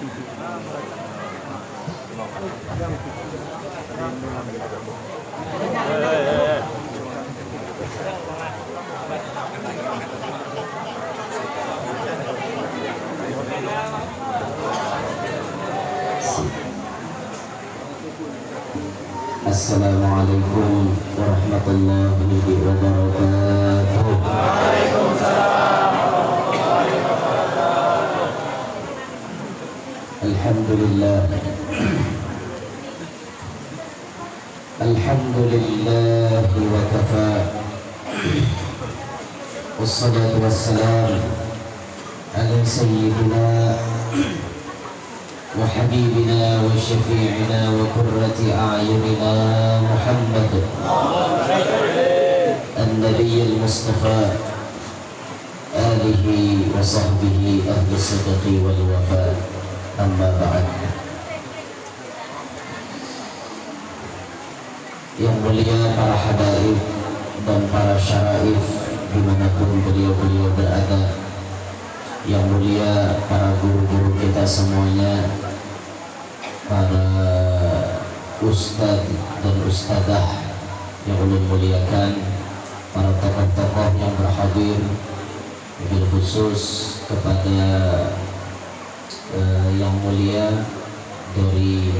Assalamualaikum warahmatullahi wabarakatuh. Waalaikumsalam warahmatullahi wabarakatuh. Alhamdulillah. Alhamdulillah wa kafa. Wassalatu wassalam ala sayyidina وحبيبنا وشفيعنا وقرة أعيننا محمد النبي المصطفى آله وصحبه أهل الصدق والوفاء أما بعد. Yang mulia para habaib dan para syaraif dimanapun beliau-beliau berada, yang mulia para guru-guru kita semuanya, para ustadz dan ustadzah yang ulun muliakan, para tokoh-tokoh yang berhadir, wabil khusus kepada yang mulia dari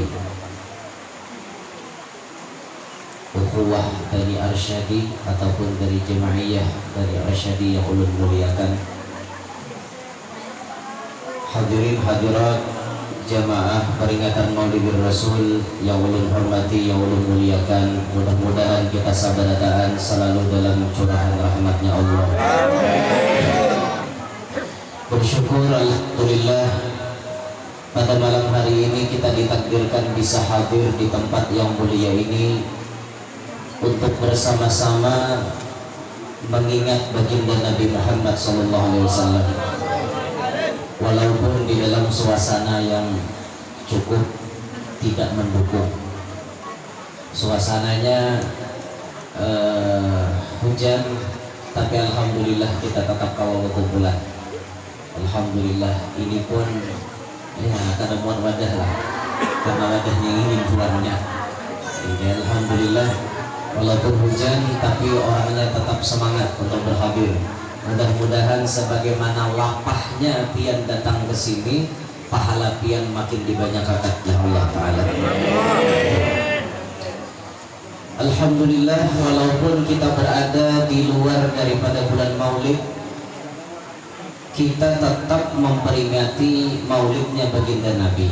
ukhuwah dari Arsyadi ataupun dari jemaiyah dari Arsyadi yang ulun muliakan, hadirin hadirat jamaah peringatan Maulid Rasul yang ulun hormati, yang ulun muliakan, mudah-mudahan kita sabarataan selalu dalam curahan rahmatnya Allah. Bersyukur alhamdulillah pada malam hari ini kita ditakdirkan bisa hadir di tempat yang mulia ini untuk bersama-sama mengingat baginda Nabi Muhammad SAW. Walaupun di dalam suasana yang cukup tidak mendukung, suasananya hujan, tapi alhamdulillah kita tetap kawal kumpulan. Alhamdulillah, ini pun ya kada muat wadah lah, karena wadahnya ini keluarnya. Jadi alhamdulillah walaupun hujan tapi orangnya tetap semangat untuk berhadir. Mudah-mudahan sebagaimana lapahnya pian datang ke sini, pahala pian makin dibanyakan ya Allah Ta'ala. Alhamdulillah, walaupun kita berada di luar daripada bulan Maulid, kita tetap memperingati Maulidnya baginda Nabi.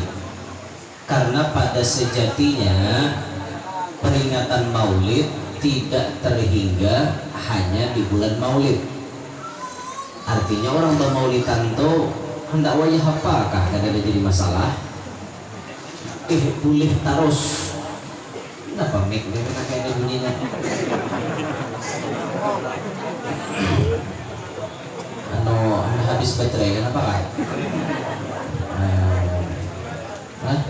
Karena pada sejatinya peringatan Maulid tidak terhingga hanya di bulan Maulid. Artinya orang bermaulidan tuh hendak wayah apakah kadang ada jadi masalah. Boleh terus. Kenapa mic ini kayak ada bunyinya? Habis baterai kenapa kan? Hah?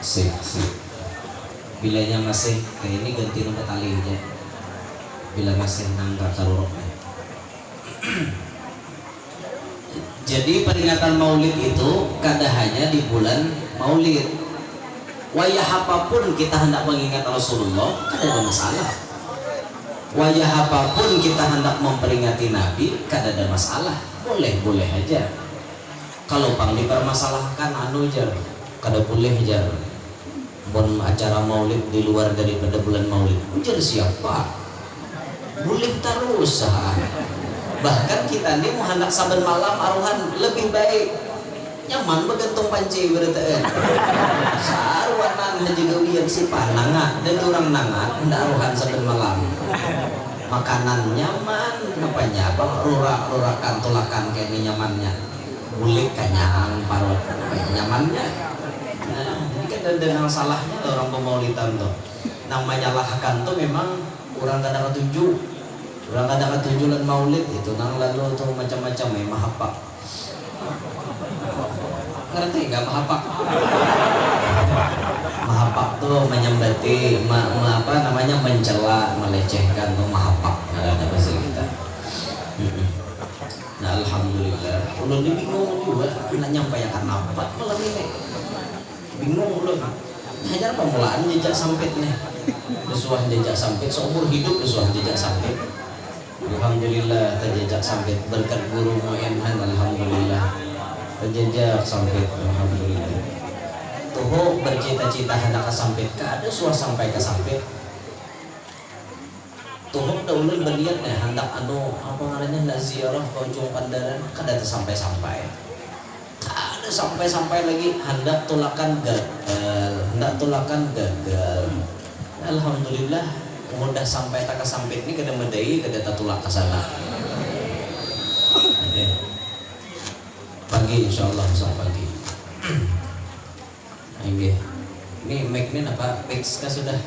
Sip. Bilanya masih kayak ini ganti nomor tali aja. Bila masih nangkap sarurok. Jadi peringatan Maulid itu kada hanya di bulan Maulid. Wayah apapun kita hendak mengingat Rasulullah, kada ada masalah. Wayah apapun kita hendak memperingati Nabi, kada ada masalah. Boleh aja. Kalau pang dipermasalahkan aja, kada boleh aja. Bon acara Maulid di luar daripada bulan Maulid, ujar siapa? Boleh terus. Bahkan kita ini mau hendak saben malam aruhan lebih baik nyaman bergantung panci berita sarwanan haji gawian si panangat dan orang nangat hendak aruhan saben malam, makanan nyaman apanya bang rura-rurakan tulakan kayak ini nyamannya bulik kanyang parut kayak nyamannya. Nah ini kan ada salahnya orang pemaulidan tuh namanya lahkan tuh memang orang kadang ketujuh lan maulid itu nang lalu tuh macam-macam mahapak ngerti nggak mahapak? Mahapak tuh menyembati apa namanya mencela melecehkan tuh mahapak ada bahasa kita. Nah alhamdulillah, ulun ini bingung juga, nak nyampaikan apa malam ini, bingung ulun. Hanya pemulaan jejak sampit nih, desuah jejak sampit, seumur hidup desuah jejak sampit. Alhamdulillah terjejak sampit berkat guru Mu'inhan, alhamdulillah terjejak sampit, alhamdulillah. Tuh bercita-cita hendak ke sampit, ada suah sampai ke sampit. Tuhuk ulun berniat nih hendak apa ngarannya hendak ziarah ke ujung pandaran, kada sampai-sampai. Kada sampai-sampai lagi hendak tulakan gagal. Alhamdulillah mudah sampai tak kesampit ini kada medai kada tatulak ke sana. Pagi insyaallah besok pagi. Ini mic ini apa? Fix kah sudah?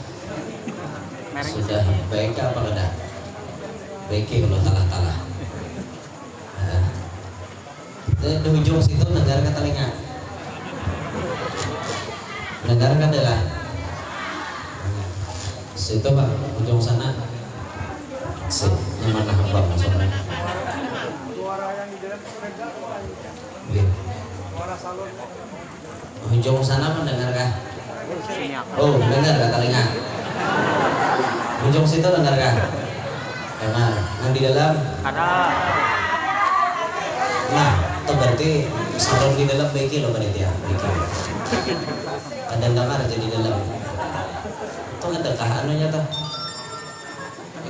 Sudah baik apa kada? Baik kalau talah-talah. Di ujung situ negara kata telinga. Negara kada lah. Situ Pak, ujung sana. Yang mana hamba maksudnya? Ujung sana mendengar kah? Oh, dengar kah telinga? Ujung situ dengar kah? Dengar. Yang di dalam? Ada. Nah, itu berarti salon di dalam baiki loh panitia. Kadang dengar aja di dalam. Itu ada kah anunya tuh?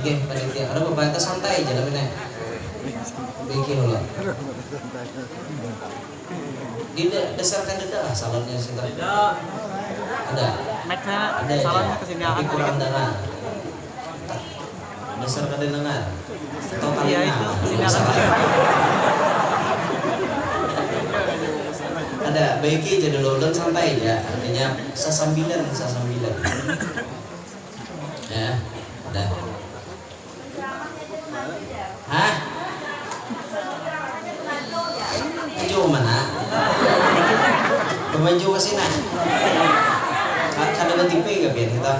Oke, panitia. Ada beberapa itu santai aja namanya. Baiki loh. Di dasarkan dada lah salonnya situ. Ada. Ada salonnya kesini akan kurang dengar. Besar kada dengar. Total iya itu kesini akan. Ada baiki jadi lulun santai aja, artinya sasambilan. Ya, ada. Hah? Maju mana? Maju ke sini. Kada bertipe gak biar kita.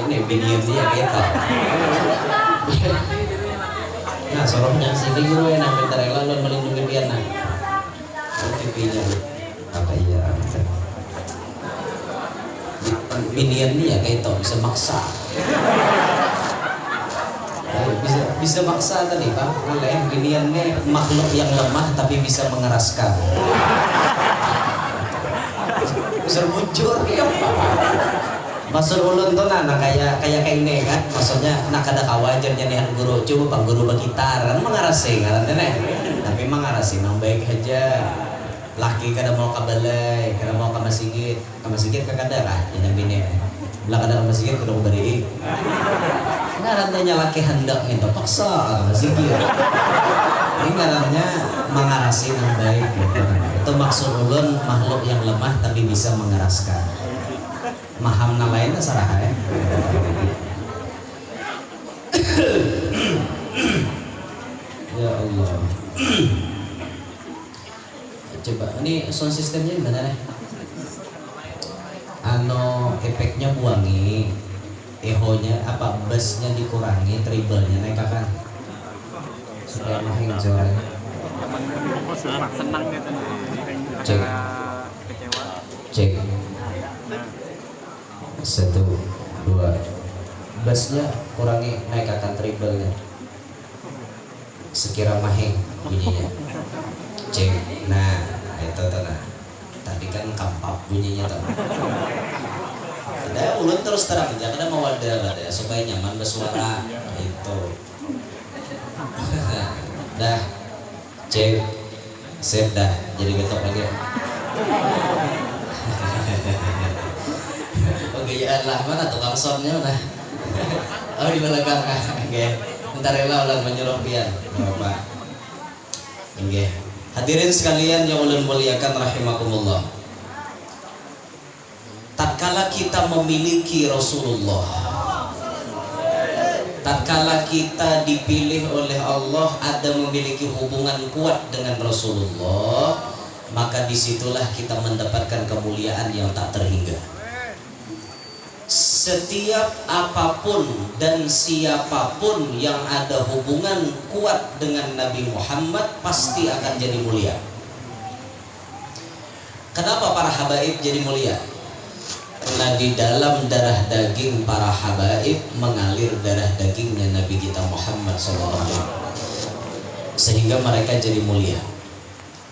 Ini video dia gitu. Nah, sorongnya sini guru yang bentar lalu melindungi dia nah. TV-nya apa ya? Binian dia kayak itu bisa maksa. Bisa maksa tadi Pak. Oleh biniannya makhluk yang lemah tapi bisa mengeraskan. Bisa bujur ya Pak. Maksud ulun tuh nah kayak ini kan, maksudnya nak ada kawajarnya nih guru, coba Pak guru bergitar kan mengarasi kan tapi mengarasi memang baik aja. Laki kada mau ke balai, kada mau ke masjid kada kah yang bini belah kada ke masjid kada mau beri ngarannya laki hendak itu paksa ke masjid ini ngarannya mengarasi yang baik gitu. Itu maksud ulun makhluk yang lemah tapi bisa mengeraskan. Maham na lain sarah ya. Ya Allah. Coba ini sound systemnya gimana nih? Efeknya buangi, echo-nya apa bass-nya dikurangi, treble-nya naik kan? Supaya makin suara. Senang gitu. Cek. Cek. 1, 2. Bassnya kurangi, naikkan treble-nya. Sekira mahing bunyinya. Cek. Nah, itu tuh nah. Tadi kan kampap bunyinya tuh. Ada ulun terus terang aja, karena mau ada supaya nyaman bersuara itu. Dah, cek, save dah, jadi getok lagi. Gayaan lah, mana tukang soundnya mana? Oh di belakang kan, oke. Bentar rela ulang menyuruh pian, bapak. Oke. Hadirin sekalian yang ulun muliakan rahimakumullah. Tatkala kita memiliki Rasulullah, tatkala kita dipilih oleh Allah, ada memiliki hubungan kuat dengan Rasulullah, maka disitulah kita mendapatkan kemuliaan yang tak terhingga. setiap apapun dan siapapun yang ada hubungan kuat dengan Nabi Muhammad pasti akan jadi mulia. Kenapa para habaib jadi mulia? Karena di dalam darah daging para habaib mengalir darah dagingnya Nabi kita Muhammad SAW, sehingga mereka jadi mulia.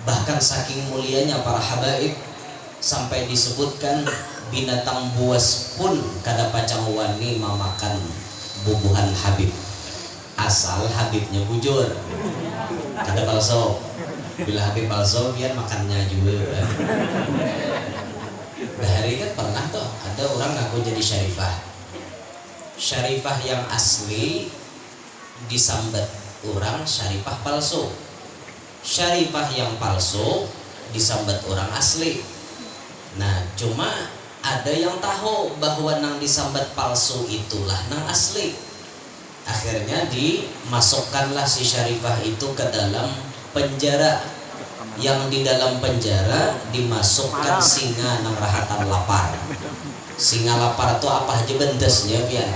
Bahkan saking mulianya para habaib sampai disebutkan binatang buas pun kada pacang wani memakan bubuhan Habib, asal Habibnya bujur, kada palsu. Bila Habib palsu biar makannya juga. Bahari kan pernah tuh ada orang ngaku jadi syarifah yang asli disambat orang syarifah palsu, syarifah yang palsu disambat orang asli. Nah cuma ada yang tahu bahwa nang disambat palsu itulah nang asli. Akhirnya dimasukkanlah si syarifah itu ke dalam penjara. Yang di dalam penjara dimasukkan singa nang rahatan lapar. Singa lapar itu apa aja bentesnya biar.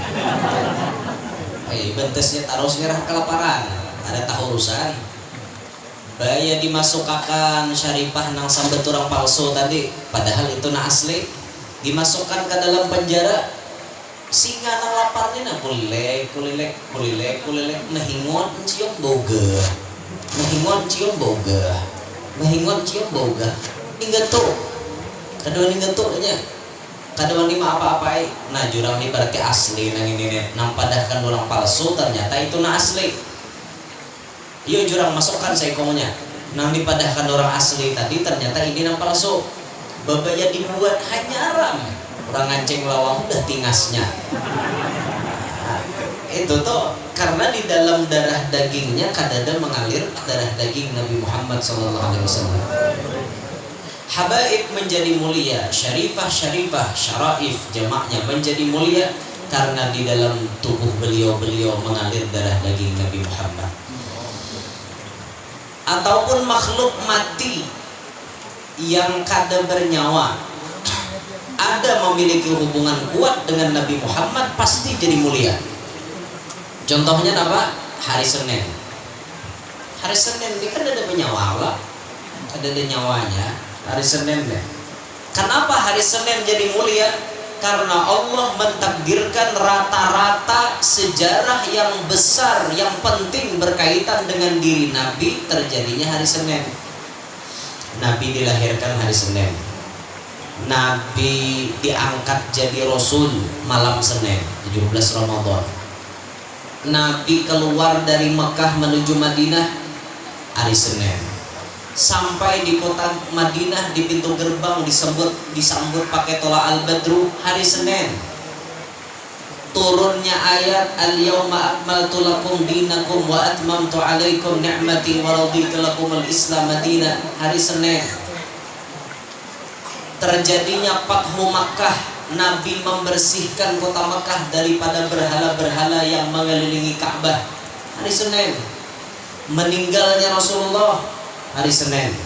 Bentesnya taruh nyerah kelaparan. Ada tahu urusan. Baya dimasukkan syarifah nang sambat orang palsu tadi, padahal itu nang asli. Dimasukkan ke dalam penjara, singa nang lapar ini nah kulilek nahingon cium boga, nahingon cium boga, ninggetuk, kadang ninggetuknya, kadang lima apa-apa. Nah jurang ini berarti asli nang ini nang padahkan orang palsu ternyata itu nang asli. Iya jurang masukkan seikonya, nang dipadahkan orang asli tadi ternyata ini nang palsu. Babaya dibuat hanya ram, orang ngancing lawang udah tingasnya. Itu tuh karena di dalam darah dagingnya kadada mengalir darah daging Nabi Muhammad SAW. Habaib menjadi mulia, syarifah, syaraif jamaknya menjadi mulia karena di dalam tubuh beliau mengalir darah daging Nabi Muhammad. Ataupun makhluk mati yang kada bernyawa ada memiliki hubungan kuat dengan Nabi Muhammad pasti jadi mulia. Contohnya apa? Hari Senin. Hari Senin ini kan ada bernyawa lah, ada nyawanya. Hari Senin deh. Kenapa hari Senin jadi mulia? Karena Allah mentakdirkan rata-rata sejarah yang besar yang penting berkaitan dengan diri Nabi terjadinya hari Senin. Nabi dilahirkan hari Senin, Nabi diangkat jadi Rasul malam Senin 17 Ramadan, Nabi keluar dari Mekah menuju Madinah hari Senin, sampai di kota Madinah di pintu gerbang disambut pakai tola al-badru hari Senin, turunnya ayat al-yawma akmaltu lakum dinakum wa atmamtu alaikum ni'mati wa raditu lakum al-islam madinah hari Senin, terjadinya Fathu Makkah, Nabi membersihkan kota Makkah daripada berhala-berhala yang mengelilingi Ka'bah hari Senin, meninggalnya Rasulullah hari Senin.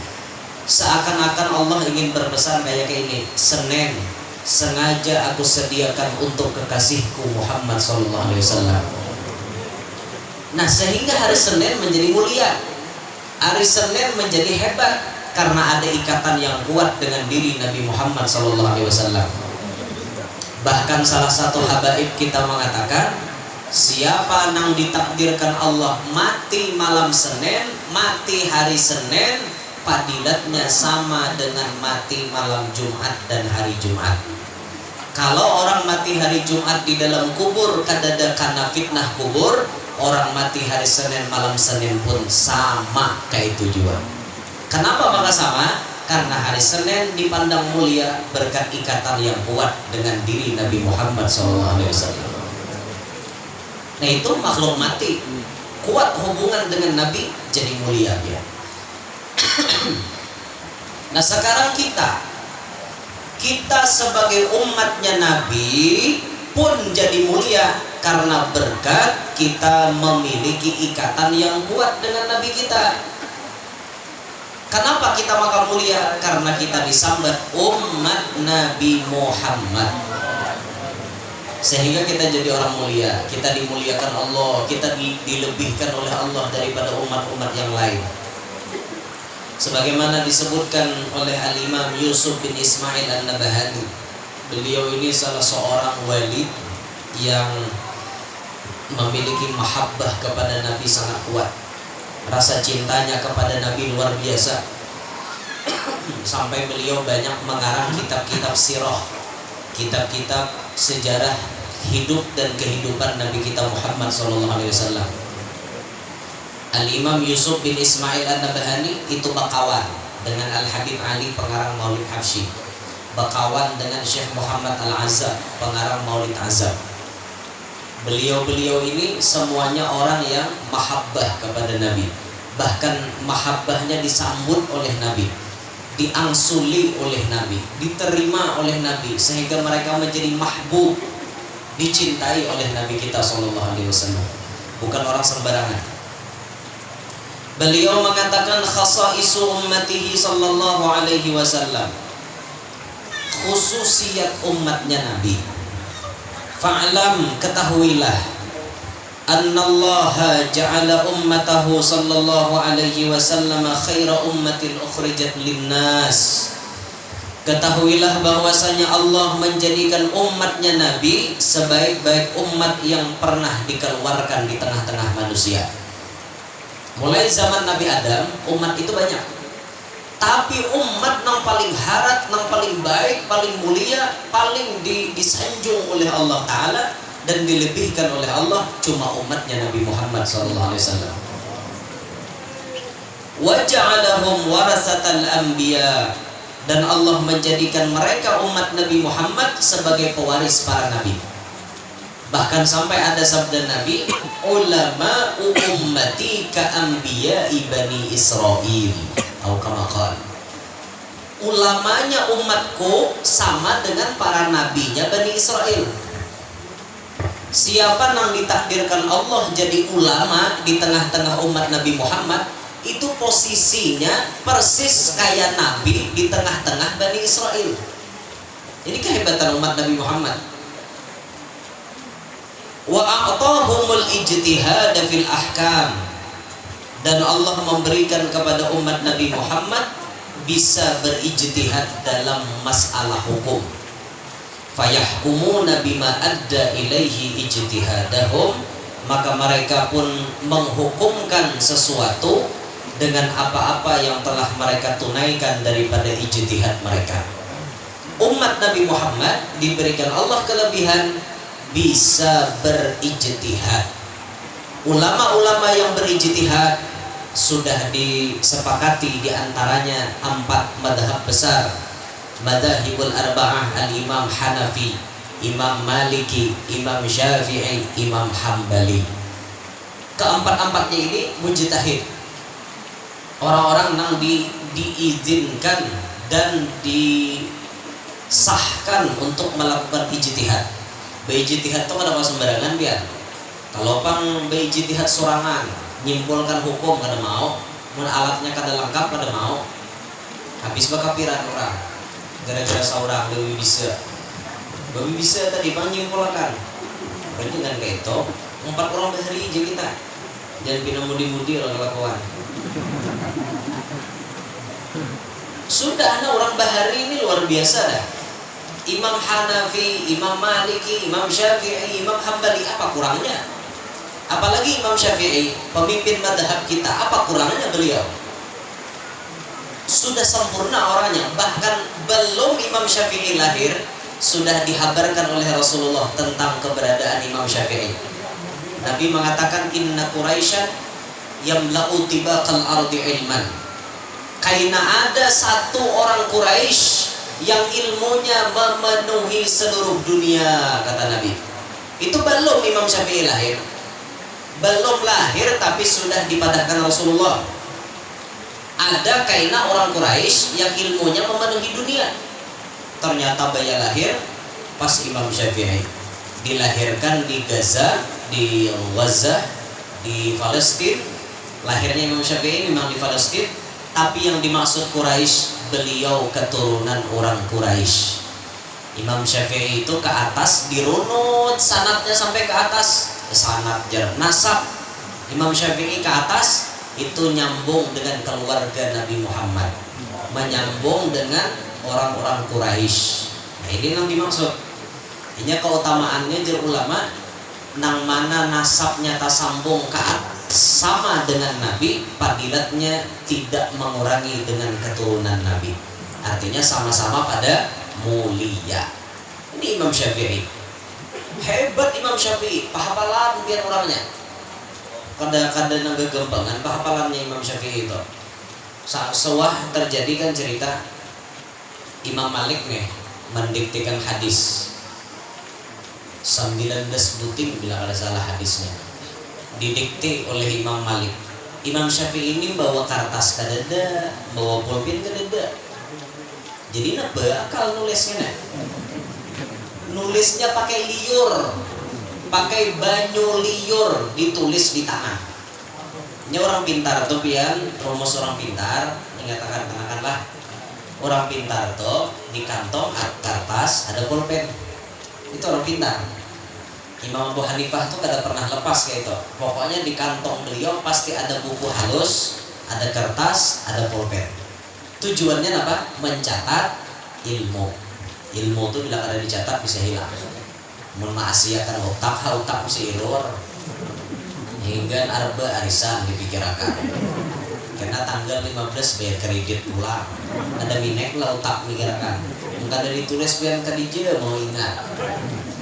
Seakan-akan Allah ingin berpesan kayak ini, Senin sengaja aku sediakan untuk kekasihku Muhammad SAW. Nah sehingga hari Senin menjadi mulia, hari Senin menjadi hebat karena ada ikatan yang kuat dengan diri Nabi Muhammad SAW. Bahkan salah satu habaib kita mengatakan, siapa nang ditakdirkan Allah mati malam Senin, mati hari Senin, fadilatnya sama dengan mati malam Jumat dan hari Jumat. Kalau orang mati hari Jumat di dalam kubur kadada karena fitnah kubur, orang mati hari Senin malam Senin pun sama kayak itu juga. Kenapa maka sama? Karena hari Senin dipandang mulia berkat ikatan yang kuat dengan diri Nabi Muhammad SAW. Nah itu makhluk mati kuat hubungan dengan Nabi jadi mulia ya. Nah sekarang kita sebagai umatnya Nabi pun jadi mulia karena berkat kita memiliki ikatan yang kuat dengan Nabi kita. Kenapa kita maka mulia? Karena kita disambat umat Nabi Muhammad. sehingga kita jadi orang mulia, kita dimuliakan Allah, kita dilebihkan oleh Allah daripada umat-umat yang lain. Sebagaimana disebutkan oleh Al-Imam Yusuf bin Ismail An-Nabahani, beliau ini salah seorang wali yang memiliki mahabbah kepada Nabi sangat kuat. Rasa cintanya kepada Nabi luar biasa, sampai beliau banyak mengarang kitab-kitab sirah, kitab-kitab sejarah hidup dan kehidupan Nabi kita Muhammad SAW. Al-Imam Yusuf bin Ismail An-Nabahani itu bakawan dengan Al-Habib Ali pengarang Maulid Habsyi, bakawan dengan Syekh Muhammad Al-Azab pengarang Maulid Azab. Beliau-beliau ini semuanya orang yang mahabbah kepada Nabi, bahkan mahabbahnya disambut oleh Nabi, diangsuli oleh Nabi, diterima oleh Nabi, sehingga mereka menjadi mahbub, dicintai oleh Nabi kita SAW. Bukan orang sembarangan. Beliau mengatakan khasaisu ummatihi sallallahu alaihi wasallam, khususiyat umatnya Nabi. Fa'lam, ketahuilah, annallaha ja'ala ummatahu sallallahu alaihi wasallam khaira ummatin ukhrijat linnas. Ketahuilah bahwasanya Allah menjadikan umatnya Nabi sebaik-baik umat yang pernah dikeluarkan di tengah-tengah manusia. Mulai zaman Nabi Adam, umat itu banyak, tapi umat yang paling harat, yang paling baik, paling mulia, paling disanjung oleh Allah Ta'ala dan dilebihkan oleh Allah, cuma umatnya Nabi Muhammad SAW. Wa ja'alahum warasatal anbiya, dan Allah menjadikan mereka umat Nabi Muhammad sebagai pewaris para nabi. Bahkan sampai ada sabda Nabi, ulama ummati ka anbiya'i bani Israil, atau kama qala, ulamanya umatku sama dengan para nabinya Bani Israel. Siapa yang ditakdirkan Allah jadi ulama di tengah-tengah umat Nabi Muhammad, itu posisinya persis kayak Nabi di tengah-tengah Bani Israel. Ini kehebatan umat Nabi Muhammad. Wa a'tahumul ijtihad fil ahkam, dan Allah memberikan kepada umat Nabi Muhammad bisa berijtihad dalam masalah hukum. Fayahkumuna bima adda ilaihi ijtihadahum, maka mereka pun menghukumkan sesuatu dengan apa-apa yang telah mereka tunaikan daripada ijtihad mereka. Umat Nabi Muhammad diberikan Allah kelebihan bisa berijtihad. Ulama-ulama yang berijtihad sudah disepakati diantaranya 4 madhab besar, madhahibul arba'ah, al-imam Hanafi, Imam Maliki, Imam Syafi'i, Imam Hambali. Keempat-empatnya ini mujtahid, orang-orang yang diizinkan dan disahkan untuk melakukan ijtihad. Beijtihad itu kada sembarangan biar. Kalau pang beijtihad sorangan, nyimpulkan hukum kada mau, mun alatnya kada lengkap kada mau, habis bakapiran orang. Gara-gara seorang lebih bisa tadi pang nyimpulkan. Berarti kan kayak itu 4 orang bahari aja kita. Jangan pina mudi-mudi orang lakukan. Sudah ada orang bahari ini luar biasa dah. Imam Hanafi, Imam Maliki, Imam Syafi'i, Imam Hambali, apa kurangnya? Apalagi Imam Syafi'i, pemimpin madhab kita, apa kurangnya beliau? Sudah sempurna orangnya. Bahkan belum Imam Syafi'i lahir, sudah dihabarkan oleh Rasulullah tentang keberadaan Imam Syafi'i. Nabi mengatakan, inna Quraisyan yamla'u tibaqal ardi ilman. Karena ada satu orang Quraisy yang ilmunya memenuhi seluruh dunia, kata Nabi. Itu belum Imam Syafi'i lahir, belum lahir tapi sudah dipadahkan Rasulullah. Ada kaina orang Quraisy yang ilmunya memenuhi dunia. Ternyata bayi lahir pas Imam Syafi'i dilahirkan di Gaza, di Gaza, di Palestina. Lahirnya Imam Syafi'i memang di Palestina, tapi yang dimaksud Quraisy, beliau keturunan orang Quraisy. Imam Syafi'i itu ke atas dirunut sanadnya sampai ke atas, sanad jar nasab Imam Syafi'i ke atas itu nyambung dengan keluarga Nabi Muhammad, menyambung dengan orang-orang Quraisy. Nah, ini yang dimaksud. Ini keutamaannya jar ulama nang mana nasabnya tasambung ke atas sama dengan Nabi, fadilatnya tidak mengurangi dengan keturunan Nabi. Artinya sama-sama pada mulia. Ini Imam Syafi'i. Hebat Imam Syafi'i, pahapalan biar orangnya. Kadang-kadang nang gegempangan pahapalannya Imam Syafi'i itu. Sewah terjadi kan cerita Imam Malik nih mendiktekan hadis 19 buting bila ada salah hadisnya, didikte oleh Imam Malik. Imam Syafi'i ini bawa kertas kadada, bawa pulpen kadada. Jadi bakal nulisnya nih. Nulisnya pakai liur, pakai banyu liur, ditulis di tanah. Ini orang pintar tuh pian, rumus orang pintar, ingatakan kenakanlah. Orang pintar tuh di kantong kertas ada pulpen. Itu orang pintar. Imam Abu Hanifah tuh kada pernah lepas kayak itu. Pokoknya di kantong beliau pasti ada buku halus, ada kertas, ada pulpen. Tujuannya apa? Mencatat ilmu. Ilmu tuh bila kada dicatat bisa hilang. Menasiakan otak bisa error. Hingga arba arisan dipikirkan. Karena tanggal 15 bayar kredit pulang. Ada minek lah otak mikirkan. Enggak ada ditulis biar kadija mau ingat.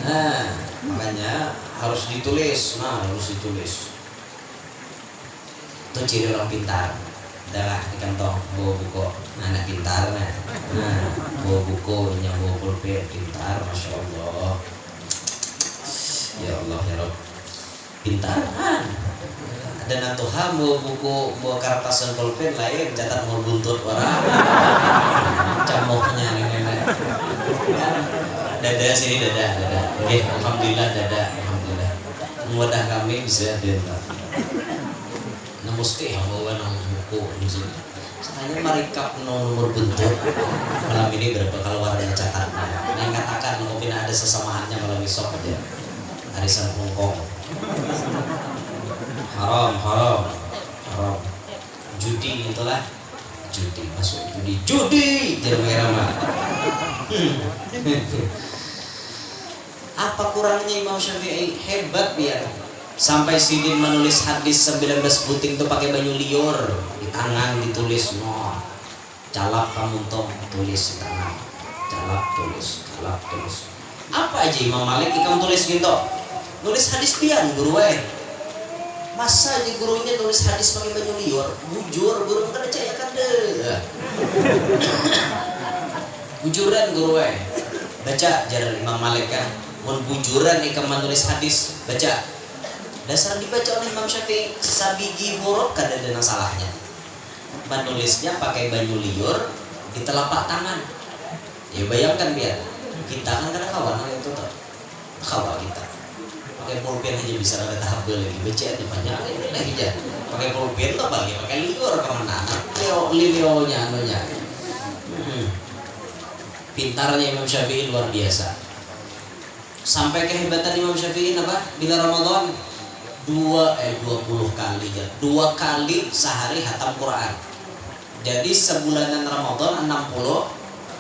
Nah, makanya harus ditulis. Nah, harus ditulis. Itu ciri orang pintar. Adalah di kantong bawa buku. Nah, anak pintar nah. Bawa buku, yang bawa pulpen pintar, masya Allah. Ya Allah ya Rob. Pintar. Dan atuha bawa buku, bawa kertas dan pulpen lain catat mau buntut orang. Camoknya nenek. Dada sini dada. Oke, alhamdulillah dada, alhamdulillah. Wadah kami bisa dental. Nah mesti yang bawa nang buku di sini. Saya merikap nomor bentuk. Malam ini berapa keluarnya catat. Nah yang katakan mungkin ada sesamaannya malam besok aja. Arisan Hongkong. Haram. Judi itulah. Judi masuk judi jerama. Apa kurangnya Imam Syafi'i? Hebat biar sampai Sidin menulis hadis 19 buting itu pakai banyu liur di tangan ditulis calap kamu toh tulis di tangan calap tulis apa aja Imam Malik ikan tulis gitu nulis hadis pian guru masa aja gurunya tulis hadis pakai banyu liur bujur guru kan percaya kan deh bujuran guru baca jalan Imam Malik kan mun bujuran ikan menulis hadis baca dasar dibaca oleh Imam Syafi'i sabigi huruf kada ada salahnya menulisnya pakai banyu liur di telapak tangan ya bayangkan biar kita kan kadang kawan itu tuh kawan kita pakai pulpen aja bisa ada tahap lagi baca aja banyak lagi aja pakai pulpen tuh bagi pakai liur kemana lilionya anunya pintarnya Imam Syafi'i luar biasa sampai kehebatan Imam Syafi'i apa bila Ramadan 20 kali ya. 2 kali sehari hatam Quran. Jadi sebulanan Ramadan 60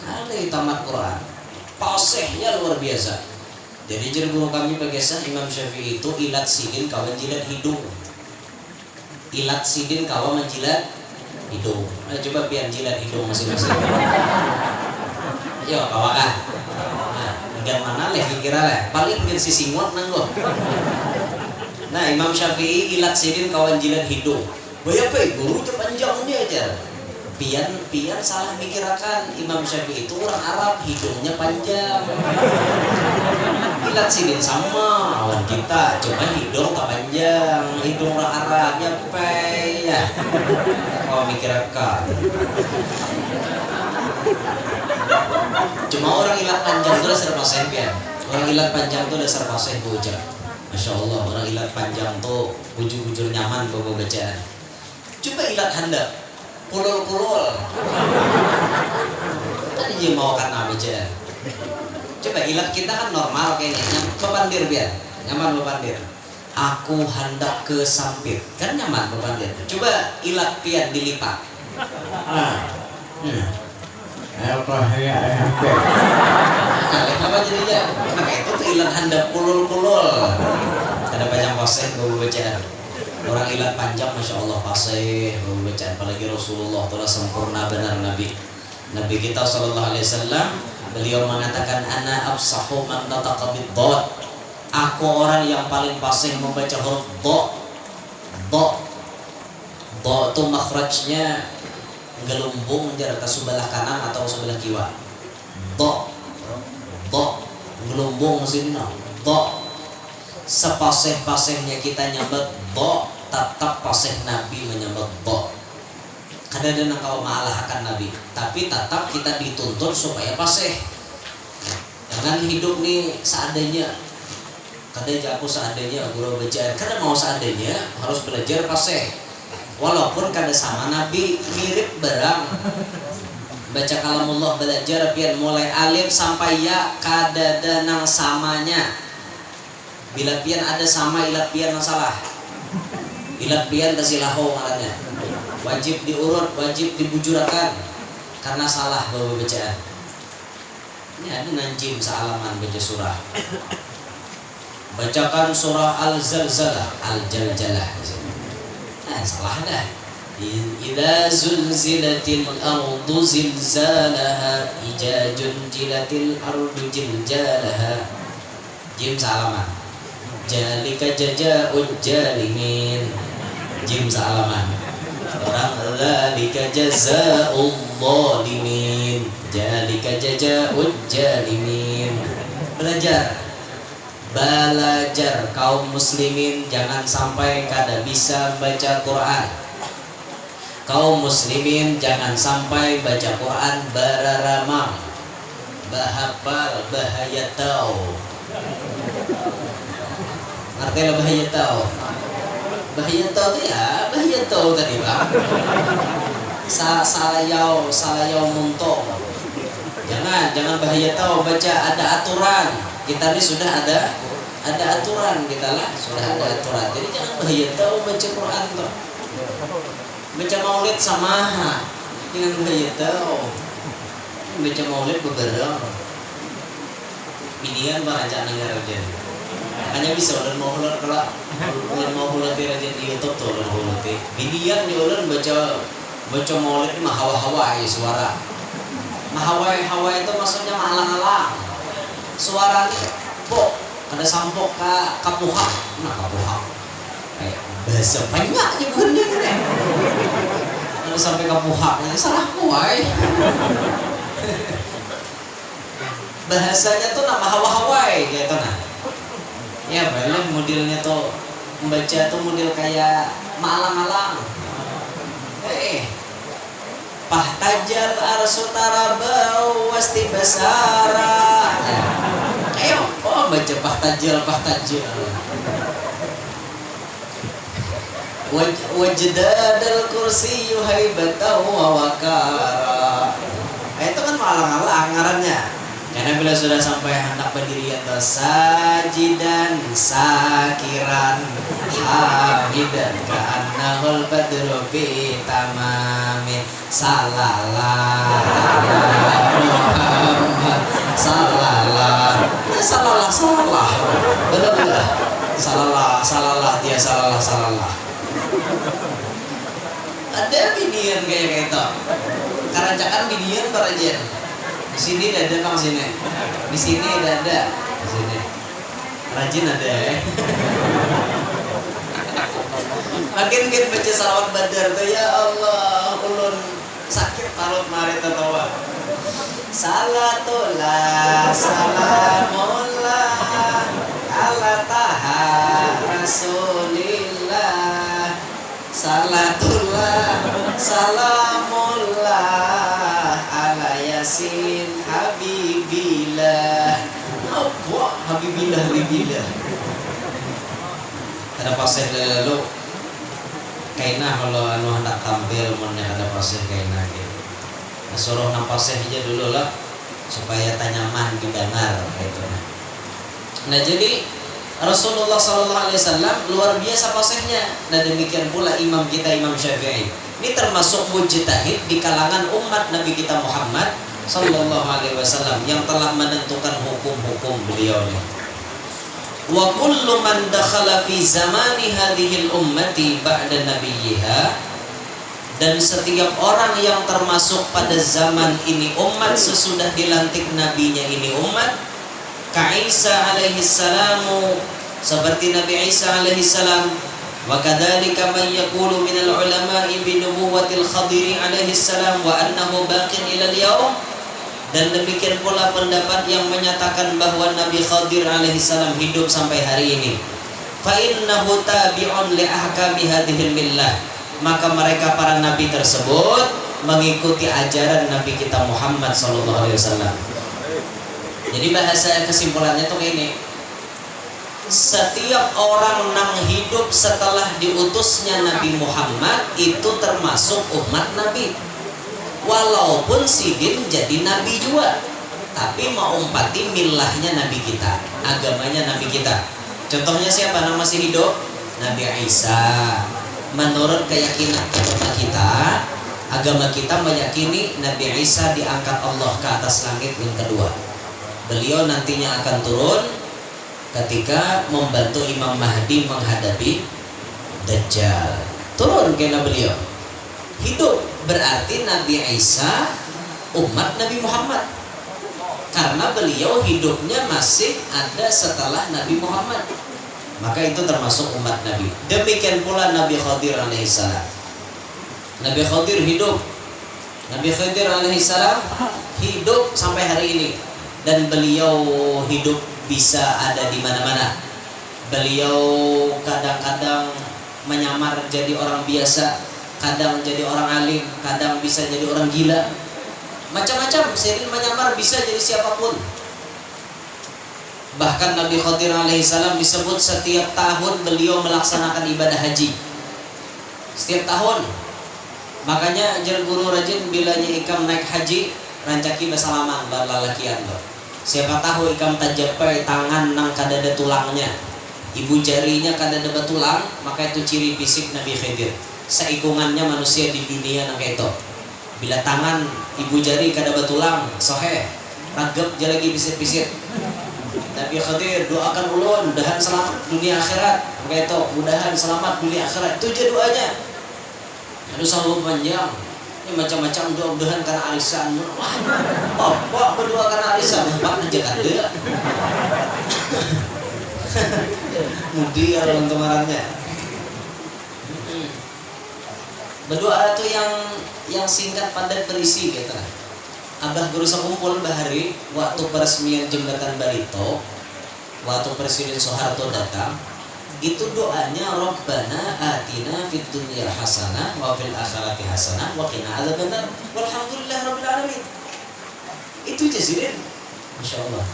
kali tamat Quran. Fasihnya luar biasa. Jadi jadi guru kami berkisah Imam Syafi'i itu ilat sidin kawan jilat hidung. Ilat sidin kawan menjilat hidung. Nah, coba biar jilat hidung masing-masing. Yo kawan kah? Nah, enggak mana leh kira leh. Paling biar si singot nanggo. Nah Imam Syafi'i ilat sidin kawan jilat hidung. Bayapa guru panjangnya aja. Pian salah mikirakan Imam Syafi'i itu orang Arab hidungnya panjang. Ilat sidin sama awan kita cuma hidung tak panjang hidung orang Arabnya ya. Oh mikirakan. Cuma orang ilat panjang itu udah serba pian. Orang ilat panjang itu udah serba bujur. Masya Allah orang ilat panjang tuh bujur-bujur nyaman bawa bacaan. Coba ilat handap pulul-pulul tadi dia mau karena bacaan Coba ilat kita kan normal kayaknya, bepandir biar nyaman bepandir. Aku hendak ke sampir, kan nyaman bepandir. Coba ilat pian dilipat. Apa ya? Apa jadinya? Maka itu tuh ilat hendak kulul-kulul. Ada panjang pasih bawa bacaan. Orang ilat panjang, masya Allah pasih bawa bacaan. Apalagi Rasulullah telah sempurna benar Nabi kita Sallallahu Alaihi Wasallam. Beliau mengatakan ana afsahu man nataqa bid-dad. Aku orang yang paling fasih membaca huruf dha. Dha itu makhrajnya gelumbung di atas sebelah kanan atau sebelah kiri. Dha gelumbung sini dha. Sepasih-pasihnya kita nyambut dha, tetap pasih Nabi menyambut dha. Kadang-kadang kalau mengalahkan Nabi, tapi tetap kita dituntut supaya fasih. Jangan hidup nih seadanya. Kadang aku seadanya guru belajar. Karena mau seadanya harus belajar fasih. Walaupun kada sama Nabi mirip berang. Baca kalamullah belajar pian mulai alif sampai ya kada ada nang samanya. Bila pian ada sama ilat pian masalah. Ilat pian tasilahu ngarannya. Wajib diurut, wajib dibujurakan karena salah bawa bacaan. Ini ada nanjim sealaman baca surah. Bacakan surah Al-Zalzalah, Al-Jaljalah. Salah dah. Idza zulzilatil ardu zilzalaha, idza junjilatil ardu jiljalaha. Jim sealaman. Jalika jazaa'ul jalimin. Jim sealaman. Orang dzalika jazaa'ul zalimin, dzalika jazaa'ul jalimin. Belajar kaum muslimin jangan sampai kada bisa baca Quran. Kaum muslimin jangan sampai baca Quran bararamang, bahapal bahaya tau. Ngerti lah bahaya tau? Bahaya tau tuh ya, bahaya tau tadi bang. Salayau muntok. Jangan bahaya tau, baca ada aturan. Kita ini sudah ada aturan kita lah, sudah ada aturan. Jadi jangan bahaya tau baca Quran tuh. Baca maulid sama, jangan bahaya tau. Baca maulid beberapa. Minian baraja negara ujian. Hanya bisa udah mau hulat kalau mau hulat di YouTube tuh udah hulat. Minian dia udah baca maulid mah hawa-hawa ya suara. Hawa itu maksudnya malang-alang. Suaranya kok ada sampok kapuhak. Nah kapuhak. Kayak bahasa banyaknya bukannya kan. Kalau sampai kapuhaknya salah kuai. Bahasanya tuh nama hawa-hawai gitu nah. Ya banyak modelnya tuh membaca tuh model kayak malang-alang. Pahtajal arsutara bau wasti basara. Ayo, baca pahtajal. Wajdadal kursi yuhaibatahu wa wakara. Itu kan malang-alang ngarannya. Karena bila sudah sampai hendak pendirian sajidan sakiran hamidan ka'annahul badru bi tamamin salalah Muhammad salalah benar salalah dia salalah ada binian kayak gitu karancakan binian barajen. Di sini ada bang sini, di sini ada, di sini rajin ada ya. Makin baca salawat badar tuh ya Allah, ulun sakit parut mari tertawa. Salatullah, salamullah, ala taha rasulillah. Salatullah, salamullah, ala yasin habibillah. Apa habibillah. Ada pasir lalu kainah kalau anu hendak tampil mun ada pasir kainah gitu. Suruh nang pasir aja dulu lah. supaya tanyaman didengar gitu. Nah jadi Rasulullah SAW luar biasa fasihnya. Nah demikian pula imam kita Imam Syafi'i. Ini termasuk mujtahid di kalangan umat Nabi kita Muhammad Sallallahu Alaihi Wasallam yang telah menentukan hukum-hukum beliau. Wa kullu man dakhala fi zamani hadhil ummati ba'da nabiyha, dan setiap orang yang termasuk pada zaman ini umat sesudah dilantik nabinya ini umat, ka Isa alaihi salamu, seperti Nabi Isa alaihi salam, wa kadzalika man yaqulu minal ulama'i bi nubuwwatil Khadir alaihi salam wa annahu baqin ila al-yaum, dan demikian pula pendapat yang menyatakan bahwa Nabi Khadir alaihi salam hidup sampai hari ini. Fa innahu tabi'un li ahkami hadhil millah, maka mereka para nabi tersebut mengikuti ajaran Nabi kita Muhammad sallallahu alaihi wasallam. Jadi bahasa kesimpulannya tuh kayak ini. Setiap orang yang hidup setelah diutusnya Nabi Muhammad itu termasuk umat Nabi. Walaupun sidin jadi nabi juga, tapi mau umpati milahnya nabi kita, agamanya nabi kita. Contohnya siapa yang masih hidup? Nabi Isa. Menurut keyakinan kita, agama kita meyakini Nabi Isa diangkat Allah ke atas langit yang kedua. Beliau nantinya akan turun ketika membantu Imam Mahdi menghadapi Dajjal. Turun kena beliau. Hidup berarti Nabi Isa umat Nabi Muhammad, karena beliau hidupnya masih ada setelah Nabi Muhammad, maka itu termasuk umat Nabi. Demikian pula Nabi Khadir alaihissalam. Nabi Khadir hidup, Nabi Khadir alaihissalam hidup sampai hari ini, dan beliau hidup bisa ada di mana-mana. Beliau kadang-kadang menyamar jadi orang biasa, kadang jadi orang alim, kadang bisa jadi orang gila, macam-macam. Sering menyamar bisa jadi siapapun. Bahkan Nabi Khadir alaihissalam disebut setiap tahun beliau melaksanakan ibadah haji. Setiap tahun. Makanya jar guru rajin bilanya ikam naik haji, rancaki basalaman balalakian loh. Siapa tahu ikam tajapai tangan nang kadada tulangnya, ibu jarinya kadada batulang, maka itu ciri fisik Nabi Khadir. Seikungannya manusia di dunia nang itu. Bila tangan ibu jari kada batulang, sohe, ragep dia lagi pisit-pisit. Nabi Khadir doakan ulun mudahan selamat dunia akhirat, maka itu mudahan selamat dunia akhirat. Itu aja doanya. Aduh selalu panjang. Ini macam-macam doa, mudahan karena arisan. Wah, apa berdoa karena arisan? Bapak aja kada. Mudi orang kemarannya. Berdoa itu yang singkat padat berisi gitu. Abah guru sekumpul bahari waktu peresmian jembatan Barito, waktu Presiden Soeharto datang, itu doanya Rabbana atina fid dunya hasanah wa fil akhirati hasanah wa qina adzabannar walhamdulillahirabbil alamin. Itu aja sih, Masya Allah.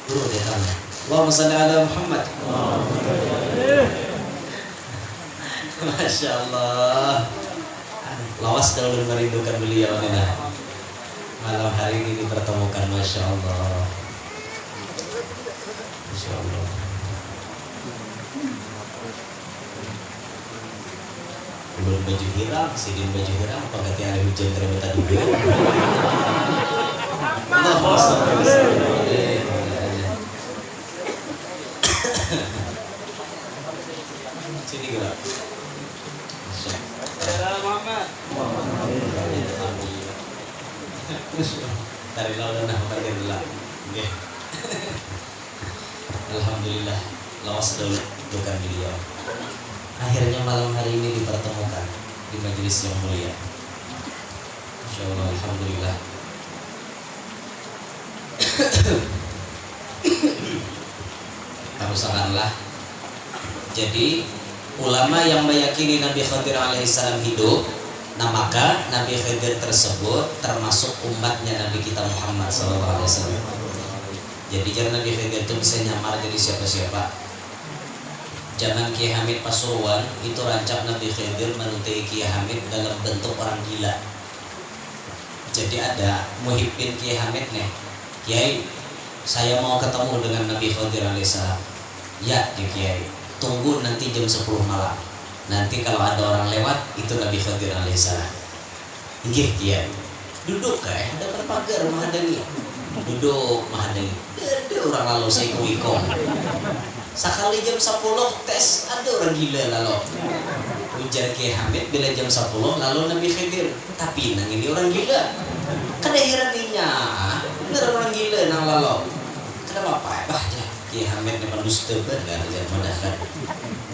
Guru dia tanya, Allahumma shalli ala Muhammad. Masya Allah. Lawas dalam merindukan beliau nih. Malam hari ini dipertemukan, Masya Allah. Masya Allah. Belum baju hiram, sidin baju hiram, apa ganti ada hujan ternyata dulu. Allahumma shalli ala Muhammad. Sini gerak. Dari lawan nah bagian dulu. Nggih. Alhamdulillah lawas dulu bukan beliau. Akhirnya malam hari ini dipertemukan di majelis yang mulia. Insyaallah alhamdulillah. Tarusakanlah. Jadi ulama yang meyakini Nabi Khadir alaihissalam hidup, nah maka Nabi Khadir tersebut termasuk umatnya Nabi kita Muhammad SAW. Jadi jangan Nabi Khadir itu bisa nyamar jadi siapa-siapa. Zaman Kiai Hamid Pasuruan itu rancak Nabi Khadir menuntai Kiai Hamid dalam bentuk orang gila. Jadi ada Muhyiddin Kiai Hamid nih, Kiai saya mau ketemu dengan Nabi Khidir alaihissalam. Ya Kiai, tunggu nanti jam 10 malam. Nanti kalau ada orang lewat itu Nabi Khidir alaihissalam. Nggih Kiai. Duduk ada berpagar mahadani. Duduk mahadani. Ada orang lalu saya kuikong. Sekali jam 10 tes ada orang gila lalu. Ujar Kiai Hamid bila jam 10 lalu Nabi Khidir. Tapi nang ini orang gila. Kada hiraninya. Bener orang gila nang lalu. Kenapa apa ya? Kiai Hamid ni manusia benar dia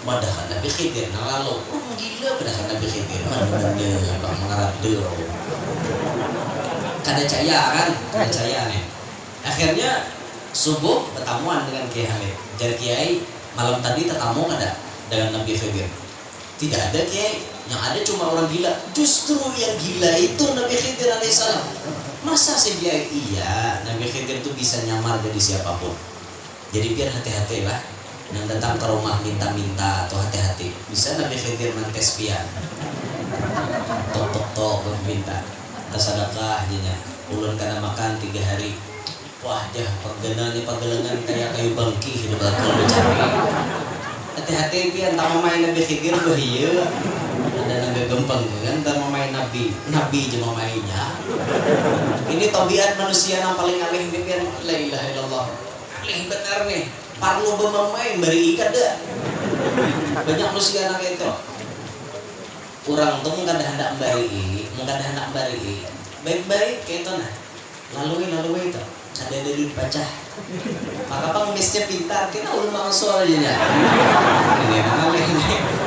madahan Nabi Khidir nang lalu. Orang gila madahan Nabi Khidir. Mana bang mengarap dulu. Kada caya kan? Kada caya nih. Akhirnya subuh pertemuan dengan Kiai Hamid. Jadi Kiai malam tadi tetamu ada dengan Nabi Khidir. Tidak ada Kiai, yang ada cuma orang gila. Justru yang gila itu Nabi Khidir alaihissalam. Masa sih Kiai? Iya, Nabi Khidir itu bisa nyamar jadi siapapun. Jadi biar hati-hati lah. Yang datang ke rumah minta-minta atau hati-hati. Bisa Nabi Khidir mantes pian. Tok minta. Tersadakah aja. Ulun karena makan 3 hari. Wah jah pagelangan kayak kayu bangki hidup bakal mencari. Hati-hati pian tak main Nabi Khidir bahaya. Ada naga gempeng kan tak main Nabi aja mainnya. Ini tabiat manusia yang paling alih ini pian la ilaha illallah. Alih benar nih. Parlo bermain bari ikat dah. Banyak manusia anak itu. Orang tuh mungkin hendak bari, baik-baik kayak itu nah. Lalu itu. Ada dari baca. Maka pengemisnya pintar, kita ulun makan soal aja nya. Ini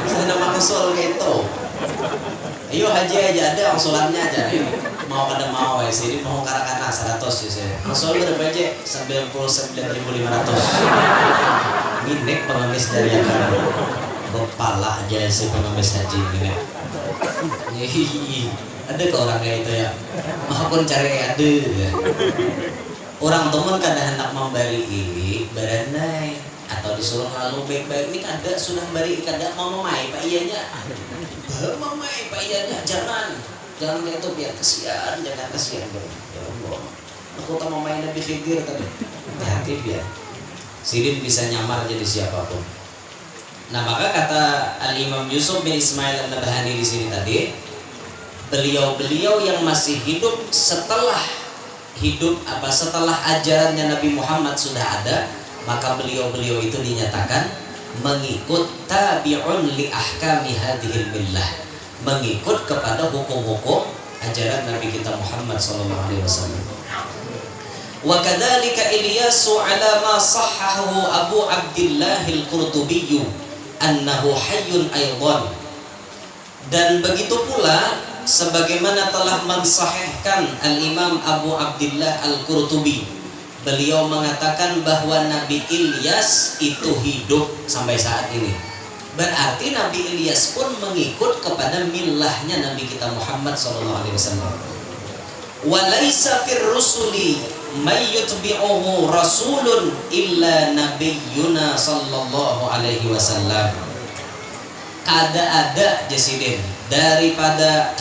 saya makan soal kayak itu. Ayo haji aja ada orang sholatnya aja nih. Mau kada mau ya sini mau karakana 100 ya saya. Soal berapa aja 99.500. Minek pengemis dari yang kan. Bepala aja si pengemis haji ini. Ada ke orang kayak itu ya. Maupun cari ada ya. Orang teman kada hendak memberi ini berandai atau disuruh lalu baik-baik ini kada sudah beri kada mau memai pak iyanya. Memai pak iyanya jangan kayak itu biar kasihan jangan kasihan ya Allah. Aku tak memai Nabi Khidir tadi. Hati biar. Sidin bisa nyamar jadi siapapun. Nah maka kata Al-Imam Yusuf bin Ismail An-Nabhani di sini tadi, beliau-beliau yang masih hidup setelah ajarannya Nabi Muhammad sudah ada, maka beliau-beliau itu dinyatakan mengikut tabi'un li ahkami hadhil millah, mengikut kepada hukum-hukum ajaran Nabi kita Muhammad sallallahu alaihi wasallam. Wa kadzalika Ilyasu ala ma sahhahu Abu Abdullah Al-Qurtubi annahu hayyun aidan. Dan begitu pula sebagaimana telah mensahihkan Al-Imam Abu Abdullah Al-Qurtubi, beliau mengatakan bahwa Nabi Ilyas itu hidup sampai saat ini. Berarti Nabi Ilyas pun mengikut kepada millahnya Nabi kita Muhammad SAW. Wa laisa fir rusuli may yutbi'uhu rasulun illa nabiyyuna sallallahu alaihi wasallam. Kada ada jasidin daripada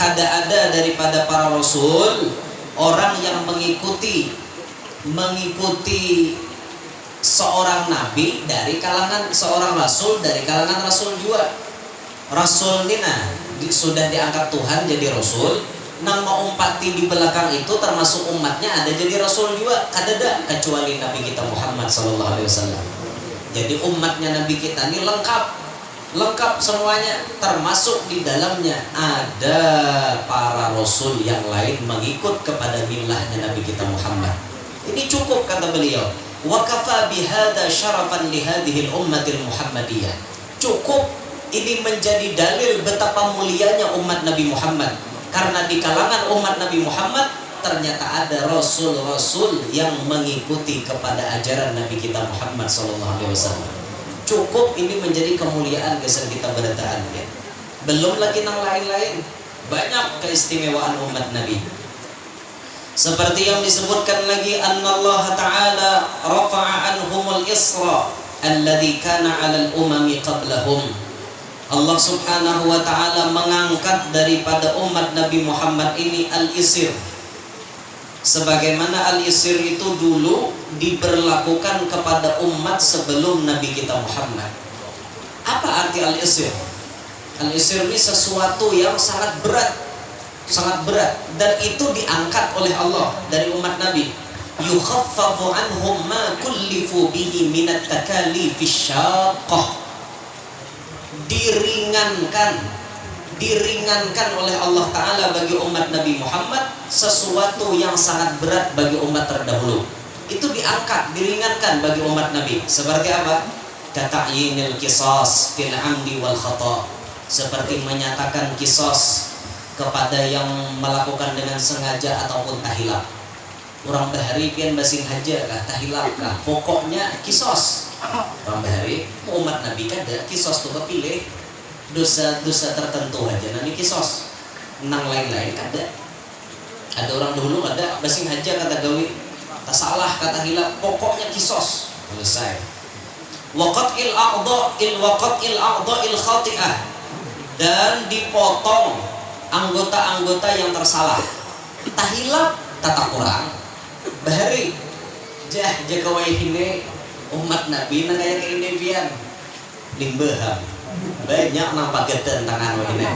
para rasul orang yang mengikuti seorang nabi dari kalangan seorang rasul dari kalangan rasul juga. Rasul nina sudah diangkat Tuhan jadi rasul, nang maumpati di belakang itu termasuk umatnya ada jadi rasul juga, kadada kecuali Nabi kita Muhammad sallallahu alaihi wasallam. Jadi umatnya Nabi kita ini lengkap semuanya, termasuk di dalamnya ada para rasul yang lain mengikut kepada millahnya Nabi kita Muhammad. Ini cukup kata beliau. Wa kafa bihadza syarafan li hadhihi al-ummatil Muhammadiyah. Cukup ini menjadi dalil betapa mulianya umat Nabi Muhammad, karena di kalangan umat Nabi Muhammad ternyata ada rasul-rasul yang mengikuti kepada ajaran Nabi kita Muhammad sallallahu alaihi wasallam. Cukup ini menjadi kemuliaan geser kita berataan ya. Belum lagi yang lain-lain, banyak keistimewaan umat Nabi. Seperti yang disebutkan lagi, annallaha ta'ala rafa'a anhumul isra alladhi kana 'alal umami qablahum. Allah Subhanahu wa ta'ala mengangkat daripada umat Nabi Muhammad ini al-isr, sebagaimana al-yusr itu dulu diberlakukan kepada umat sebelum Nabi kita Muhammad. Apa arti al-yusr? Al-yusr ini sesuatu yang sangat berat, dan itu diangkat oleh Allah dari umat Nabi. Yukhaffafu anhum ma kullifu bihi minat takalifis syaqqah. Diringankan oleh Allah Ta'ala bagi umat Nabi Muhammad sesuatu yang sangat berat bagi umat terdahulu. Itu diangkat, diringankan bagi umat Nabi. Seperti apa? Kata'yinil qisas fil amdi wal khata', seperti menyatakan kisos kepada yang melakukan dengan sengaja ataupun tahilaf. Orang bahari pian basing haja kah tahilaf kah, pokoknya kisos. Orang bahari umat Nabi kada kisos tuh kepilih dosa-dosa tertentu aja nanti kisos, nang lain-lain kada. Ada orang dulu ada basing haja kata gawi tak salah kata hilaf, pokoknya kisos selesai. Waqatil a'dha'il khati'ah, dan dipotong anggota-anggota yang tersalah. Tahilaf tata kurang bahari jah kawai hine umat Nabi nang kaya ini pian limbaham banyak nampak geden tangan ini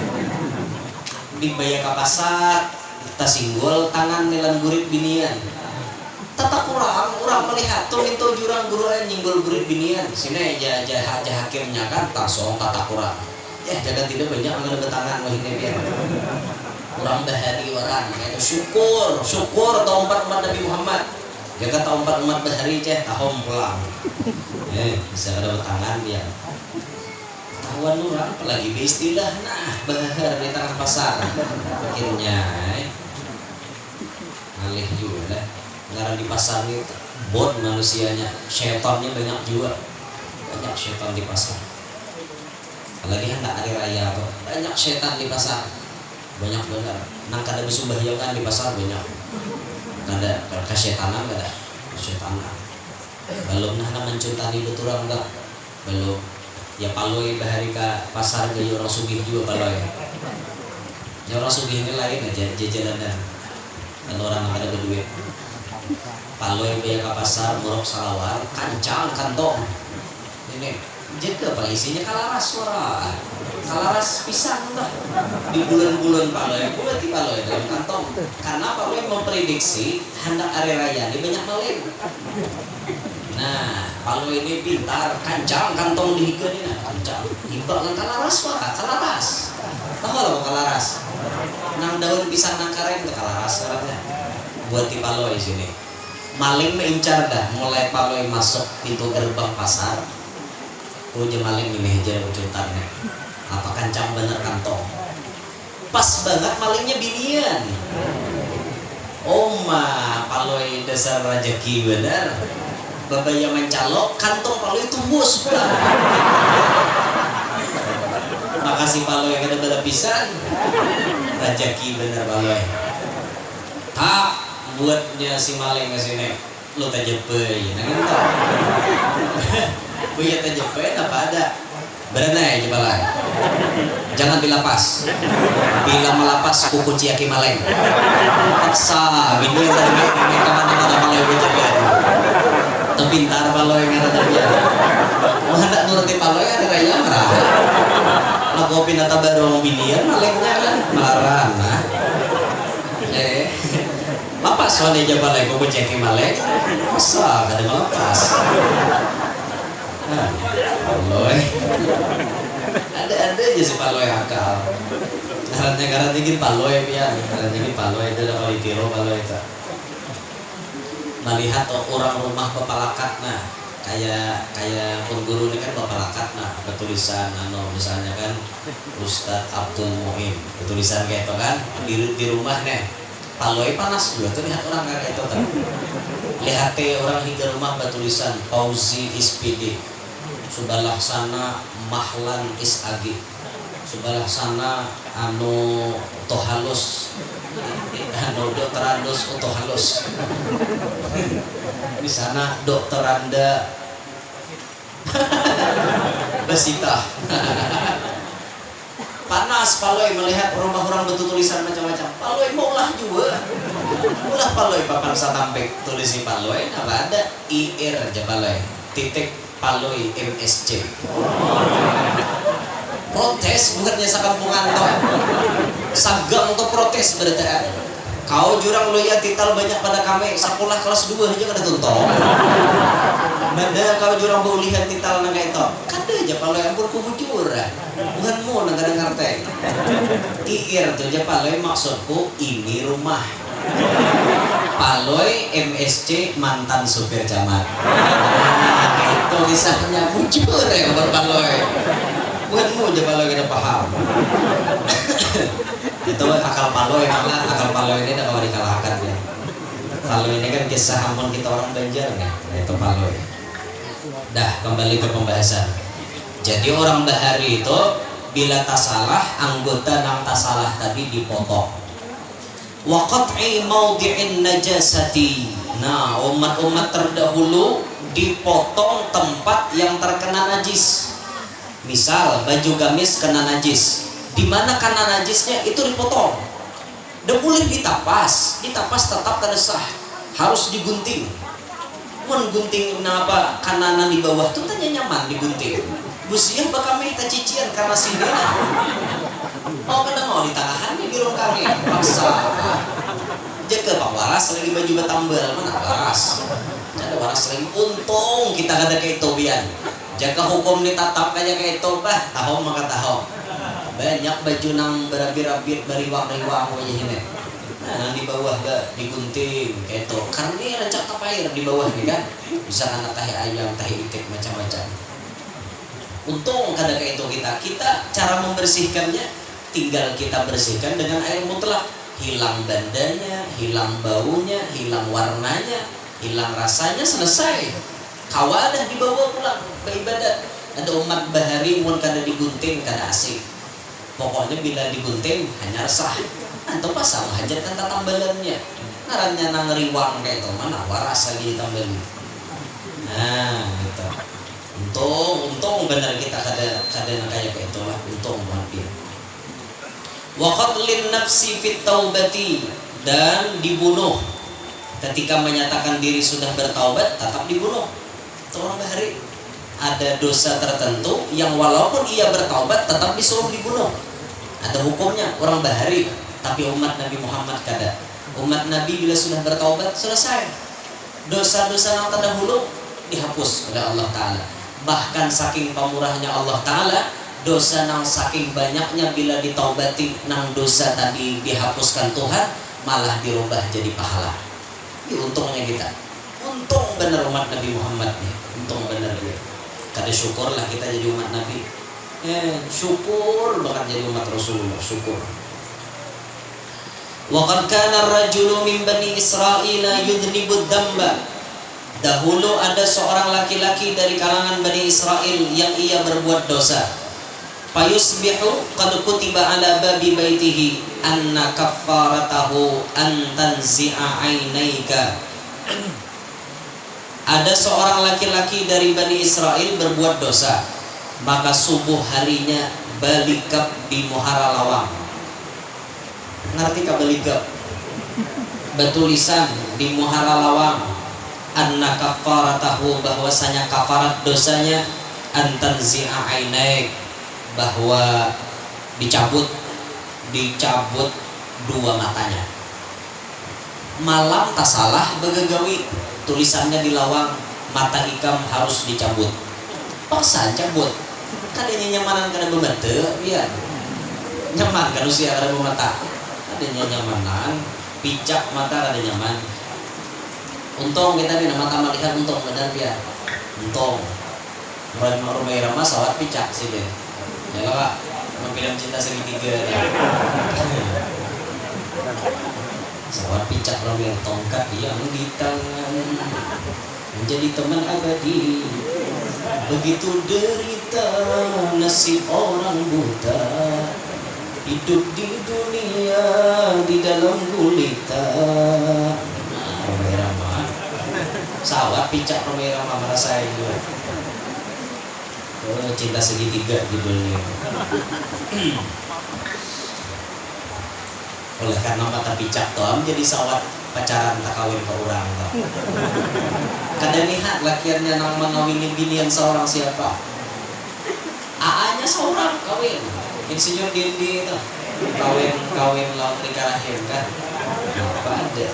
dibayar ke pasar kita singgol tangan nilan gurit binian tata kurang orang melihat tuh itu jurang guruan nyinggol gurit binian sini aja hakimnya kan tasong tata kurang ya jaga tidak banyak mengenai tangan ini pian orang bahari orang itu syukur atau umat Nabi Muhammad jaga tahu umat bahari ceh tahom pulang bisa ada tangan dia tahuan orang apalagi beristilah nah bahar di tengah pasar akhirnya ngalih juga dah ngaran di pasar ini bot manusianya setannya banyak juga banyak setan di pasar apalagi hendak hari raya tuh banyak setan di pasar banyak benar nang kada bersumbahyang di pasar banyak kada kesetanan kada kesetanan belum nah mencintani beturang enggak belum ya paloi bahari ke pasar gaya orang sugih juga paloi ya orang sugih ini lain aja jajanan dan orang yang ada berduit paloi bayar ke pasar murok salawar kancang kantong ini jaga apa isinya kalaras suara kalaras pisang lah di bulan-bulan paloi buat di paloi dalam kantong karena paloi memprediksi hendak hari raya ini banyak maling. Nah paloi ini pintar kancang kantong di higa ini kancang hibak kan kalaras suara kalaras tahu lah kalaras nang daun pisang nang karen ke kalaras suaranya buat di paloi sini maling mengincar dah mulai paloi masuk pintu gerbang pasar punya maling ini aja ujutannya apa kancang bener kantong pas banget malingnya binian oma paloi dasar rajaki bener babaya mencalok kantong paloi tumbus pulang makasih paloi kada bala pisan rajaki bener paloi tak buatnya si maling ke sini lu tajepe nanti tau buya tajepe apa ada berenai aja balai jangan dilapas bila melapas kuku ciaki maleng paksa bini yang tadi ini kemana-mana maleng berjaga terpintar paloy yang ada dia mau hendak nuruti paloy ada raya merah lagu pinata baru binian malengnya kan marah nah lapas soalnya aja balai kuku ciaki maleng paksa kada melepas paloy ada aja si paloy akal karena gini paloy pian karena gini paloy itu udah kali tiro paloy itu melihat orang rumah pepalakat nah kayak pun guru ini kan pepalakat nah bertulisan misalnya kan Ustadz Abdul Muhim bertulisan kayak itu kan di rumah nih paloy panas juga tuh lihat orang kayak itu kan lihat orang hingga rumah bertulisan Fauzi Ispidi subalah sana mahlan isagi subalah sana anu tohalus anu dokterandus tohalus di sana dokteranda basita panas paloi melihat orang betul tulisan macam-macam. Paloi maulah juga. Ulah paloi papan satambek tulisi paloi apa ada IR aja paloi. Titik paloi MSC. Protes bukannya sakampungan toh. Sagang untuk protes berarti. Kau jurang lu ya tital banyak pada kami sekolah kelas 2 aja kada tuntong. Nada kau jurang bau lihat tital nang itu. Kada aja kalau yang pun kubujur. Bukan mau nang kadang ngerti. IR tuh aja paloi maksudku ini rumah. Paloi MSC mantan supir camat. Itu kisahnya bujur ya bukan paloi. Bukan mau aja paloi kita paham. Itu akal paloi malah akal paloi ini udah mau dikalahkan ya. Paloi ini kan kisah ampun kita orang Banjar ya, itu paloi. Dah kembali ke pembahasan. Jadi orang bahari itu bila tasalah anggota nang tasalah tadi dipotong. Wa qat'i maudhi'in najasati. Nah, umat-umat terdahulu dipotong tempat yang terkena najis. Misal baju gamis kena najis. Di mana karena najisnya itu dipotong. Udah boleh ditapas tetap kada sah, harus digunting. Mun gunting kenapa kanan di bawah tuh tanya nyaman digunting. Busiah bakal kita cician karena sini. Oh kada mau ditahan di birong kami paksa. Jaga Pak Waras lagi baju batambal mana waras. Ada waras lagi untung kita kada kayak tobian. Jaga hukum ditatap aja kayak itu bah tahu maka tahu. Banyak baju nang berabi-rabi bariwang-riwang aja ini. Nah, di bawah gak digunting kayak itu. Karena ini rancak tap air di bawah nih kan. Bisa anak tahi ayam, tahi itik macam-macam. Untung kada kayak itu kita cara membersihkannya tinggal kita bersihkan dengan air mutlak. Hilang bandanya, hilang baunya, hilang warnanya, hilang rasanya, selesai. Kawadah dibawa pulang ke ibadat. Ada umat bahari mun kada digunting kada asik. Pokoknya bila digunting hanya resah. Atau pasang hajat kan tambalannya. Ngarannya nang riwang kayak itu mana waras lagi ditambahin. Nah, gitu. Untung benar kita kada kayak itulah, untung banget. Wa qatlin nafsi fit taubati, dan dibunuh ketika menyatakan diri sudah bertaubat tetap dibunuh. Itu orang bahari. Ada dosa tertentu yang walaupun ia bertaubat tetap disuruh dibunuh. Ada hukumnya orang bahari, tapi umat Nabi Muhammad kada. Umat Nabi bila sudah bertaubat selesai. Dosa-dosa yang terdahulu dihapus oleh Allah Ta'ala. Bahkan saking pemurahnya Allah Ta'ala, dosa nang saking banyaknya bila ditaubati nang dosa tadi dihapuskan Tuhan, malah dirubah jadi pahala. Ini untungnya kita. Untung bener umat Nabi Muhammad nih. Untung bener dia. Kada syukurlah kita jadi umat Nabi. Syukur banget jadi umat Rasulullah, syukur. Wa qad kana ar-rajulu min bani Israila yudhnibu dzamba. Dahulu ada seorang laki-laki dari kalangan Bani Israel yang ia berbuat dosa. Fayusbihu qad kutiba ala babi baitihi anna kaffaratahu an tanzi'a 'ainaika. Ada seorang laki-laki dari Bani Israel berbuat dosa, maka subuh harinya balikap di Muhara Lawang. Ngerti ka balikap? Betulisan di Muhara Lawang anna kafaratahu, bahwasanya kafarat dosanya antan zi'a ainaik, bahwa dicabut dua matanya. Malam tak salah begagawi, tulisannya di lawang mata ikam harus dicabut. Paksa cabut. Kadanya nyamanan kada bebete, biar nyaman kan usia kada mata. Kadanya nyamanan, picak mata kada nyaman. Untung kita di mata melihat untung benar biar. Untung. Rumah Irama sawat picak sih deh. Ya Pak, film cinta segitiga. Sawat picak lalu yang tongkat yang di tangan menjadi teman abadi. Begitu derita nasib orang buta, hidup di dunia di dalam gulita. Nah, Roma Irama sawat picak Roma Irama merasa itu. Cinta segitiga judulnya. oleh karena mata picak toh jadi sawat pacaran tak kawin ke orang toh. Kada nihat lakiannya nang mengawini binian seorang siapa? AA-nya seorang kawin, insinyur Dindi itu kawin laut nikarahin kan? Apa ada?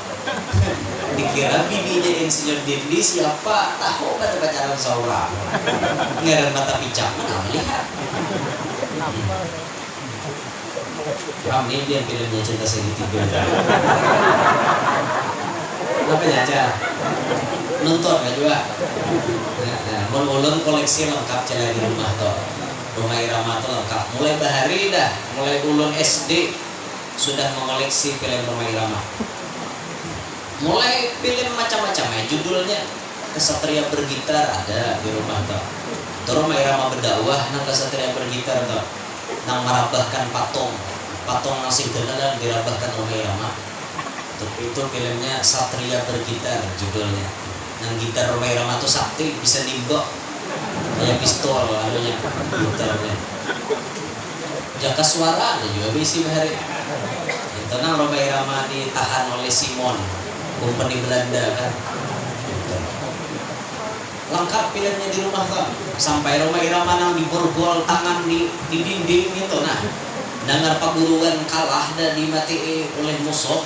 Dikira bininya insinyur Dindi siapa? Tahu pada pacaran seorang. Ngaran mata picak mana melihat? Kami dia filmnya cinta segitiga. Apa ya aja? Nonton nggak juga? Nah, ulun koleksi lengkap jalan di rumah toh. Rumah Irama tuh lengkap. Mulai bahari dah, mulai ulun SD sudah mengoleksi film Rumah Irama. Mulai film macam-macam ya judulnya. Kesatria Bergitar ada di rumah toh. Terus Rumah Irama berdakwah, nang Kesatria Bergitar toh. Nang merabahkan patung nasi genelan dirabahkan Rumah Irama. Itu filmnya Satria Bergitar judulnya. Nang gitar Rumah Irama tuh sakti bisa nimbok kayak pistol anunya gitarnya. Jaka suara ada juga bisi bahari. Itu nang Rumah Irama ditahan oleh Simon, company Belanda kan. Lengkap filmnya di rumah tuh. Sampai Rumah Irama nang diborgol tangan di dinding itu nah. Dengar paguruan kalah dan dimati oleh musuh.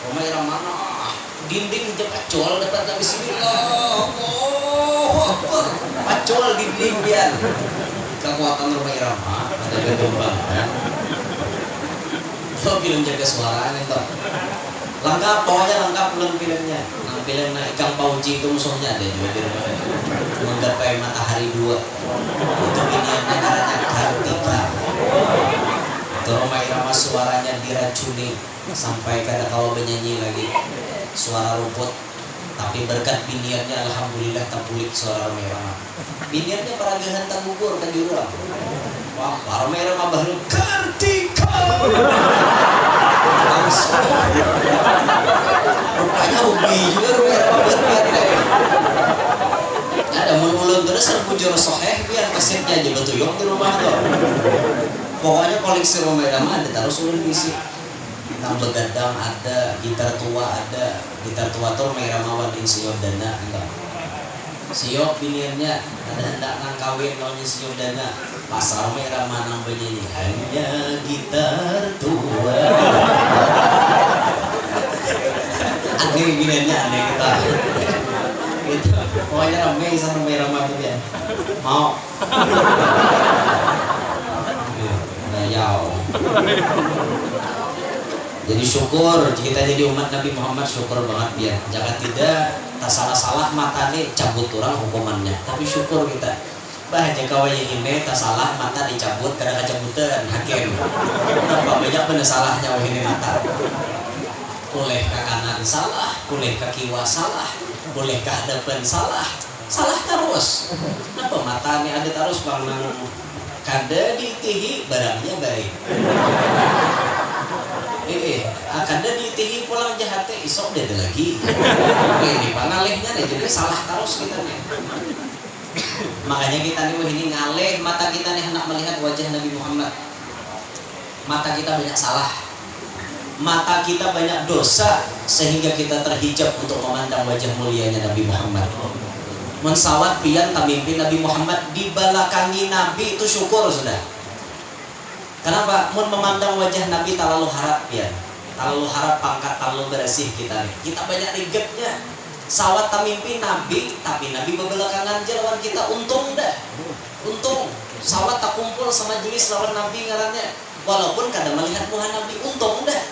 Rumah Irama nah, dinding pacul dapat bismillah. Pacul dinding biar kekuatan Rumah Irama ada gelombang kan. So film jaga suara itu lengkap, pokoknya lengkap filmnya. Nah, filmnya Ikang Pauji itu musuhnya ada juga di rumah. Menggapai matahari 2 itu binian negaranya Kartika. Rumah Irama suaranya diracuni sampai kada kau bernyanyi lagi, suara rumput. Tapi berkat biniannya alhamdulillah terpulik suara Rumah Irama. Biniannya peragahan tak gugur kan jurang. Wah, Rumah Irama baru Kartika. Langsung. Rupanya hobi juga Rumah Irama berkat. Ada mulun terus bujur soheh biar kasetnya aja betuyok di rumah tuh. Pokoknya koleksi Rumah Irama ada taruh ulun isi. Tentang begadang ada, gitar tua ada. Gitar tua tuh Rumah Irama wan insinyur Dana enggak. Siok biniannya ada hendak nang kawin lawan insinyur Dana. Pasar Rumah Irama nang bernyanyi hanya gitar tua. Aneh biniannya aneh kita. Gitu. Pokoknya ramai sama Rumah Irama tuh ya. Mau. Yau. Jadi syukur kita jadi umat Nabi Muhammad, syukur banget ya. Jangan tidak tak salah-salah mata nih cabut orang hukumannya. Tapi syukur kita. Bahagia kawai yang ini tak salah mata dicabut karena cabutan hakim. Apa banyak bener salahnya wah ini mata. Boleh ke kanan salah, boleh ke kiwa salah, boleh ke hadapan salah terus. Kenapa mata ini ada terus bang kada diitihi barangnya baik. Kada diitihi pulang jahatnya isok dia ada lagi. Ini pangalihnya nih jadi salah terus kita nih. Makanya kita nih ini ngalih mata kita nih hendak melihat wajah Nabi Muhammad. Mata kita banyak salah. Mata kita banyak dosa sehingga kita terhijab untuk memandang wajah mulianya Nabi Muhammad. Mensawat pian tamimpi Nabi Muhammad dibelakangi Nabi itu syukur sudah. Kenapa? Mun memandang wajah Nabi terlalu harap pian, terlalu harap pangkat terlalu bersih kita nih. Kita banyak rigetnya. Sawat tamimpi Nabi, tapi Nabi bebelakangan lawan kita untung dah. Untung. Sawat tak kumpul sama jenis lawan Nabi ngarannya. Walaupun kadang melihat muka Nabi untung dah.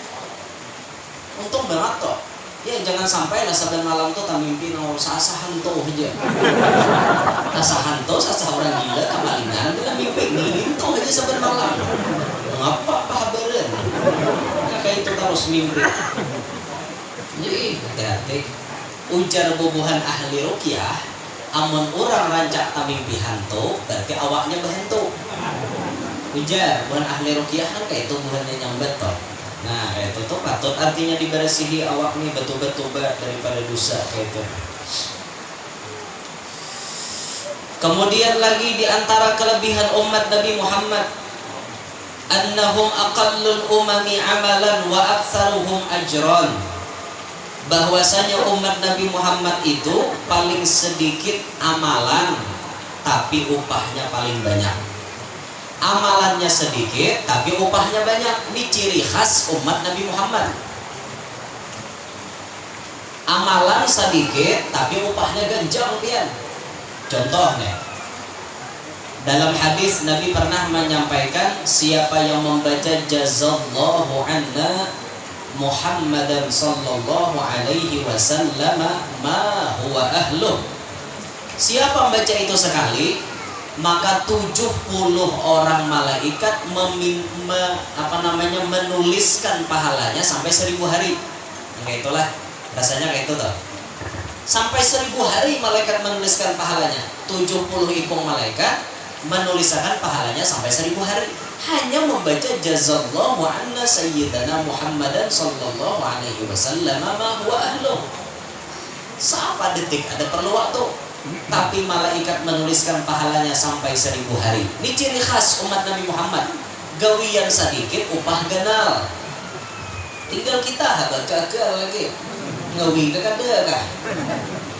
Untung banget toh. Ya jangan sampai lah saban malam tuh tak mimpi nomor sasahan tuh aja. Sasahan tuh sasah orang gila kamalingan dengan mimpi ini tuh aja saban malam. Ngapa kabaran? Kayak itu terus mimpi. Jadi hati-hati. Ujar bubuhan ahli ruqyah, amun orang rancak tak mimpi hantu, berarti awaknya berhantu. Ujar buhan ahli ruqyah kan kayak itu buhannya nyambat toh. Nah, itu tuh patut artinya dibersihi awak nih betul-betul daripada dosa kayak itu. Kemudian lagi di antara kelebihan umat Nabi Muhammad annahum aqallul umami amalan wa aktsaruhum ajran, bahwasanya umat Nabi Muhammad itu paling sedikit amalan tapi upahnya paling banyak. Amalannya sedikit tapi upahnya banyak. Ini ciri khas umat Nabi Muhammad. Amalan sedikit tapi upahnya ganjang pian. Contohnya, dalam hadis Nabi pernah menyampaikan, siapa yang membaca jazallahu anna Muhammadan sallallahu alaihi wasallam ma huwa ahluh. Siapa membaca itu sekali, maka 70 orang malaikat menuliskan pahalanya sampai 1000 hari. Kayak itulah rasanya kayak itu toh. Sampai 1000 hari malaikat menuliskan pahalanya. 70 ikung malaikat menuliskan pahalanya sampai 1000 hari. Hanya membaca jazallahu anna sayyidana Muhammadan sallallahu alaihi wasallam ma huwa ahluh. Siapa detik ada perlu waktu, tapi malaikat menuliskan pahalanya sampai 1000 hari. Ini ciri khas umat Nabi Muhammad. Gawian sedikit upah ganal. Tinggal kita gagal lagi. Ngawi kada kah?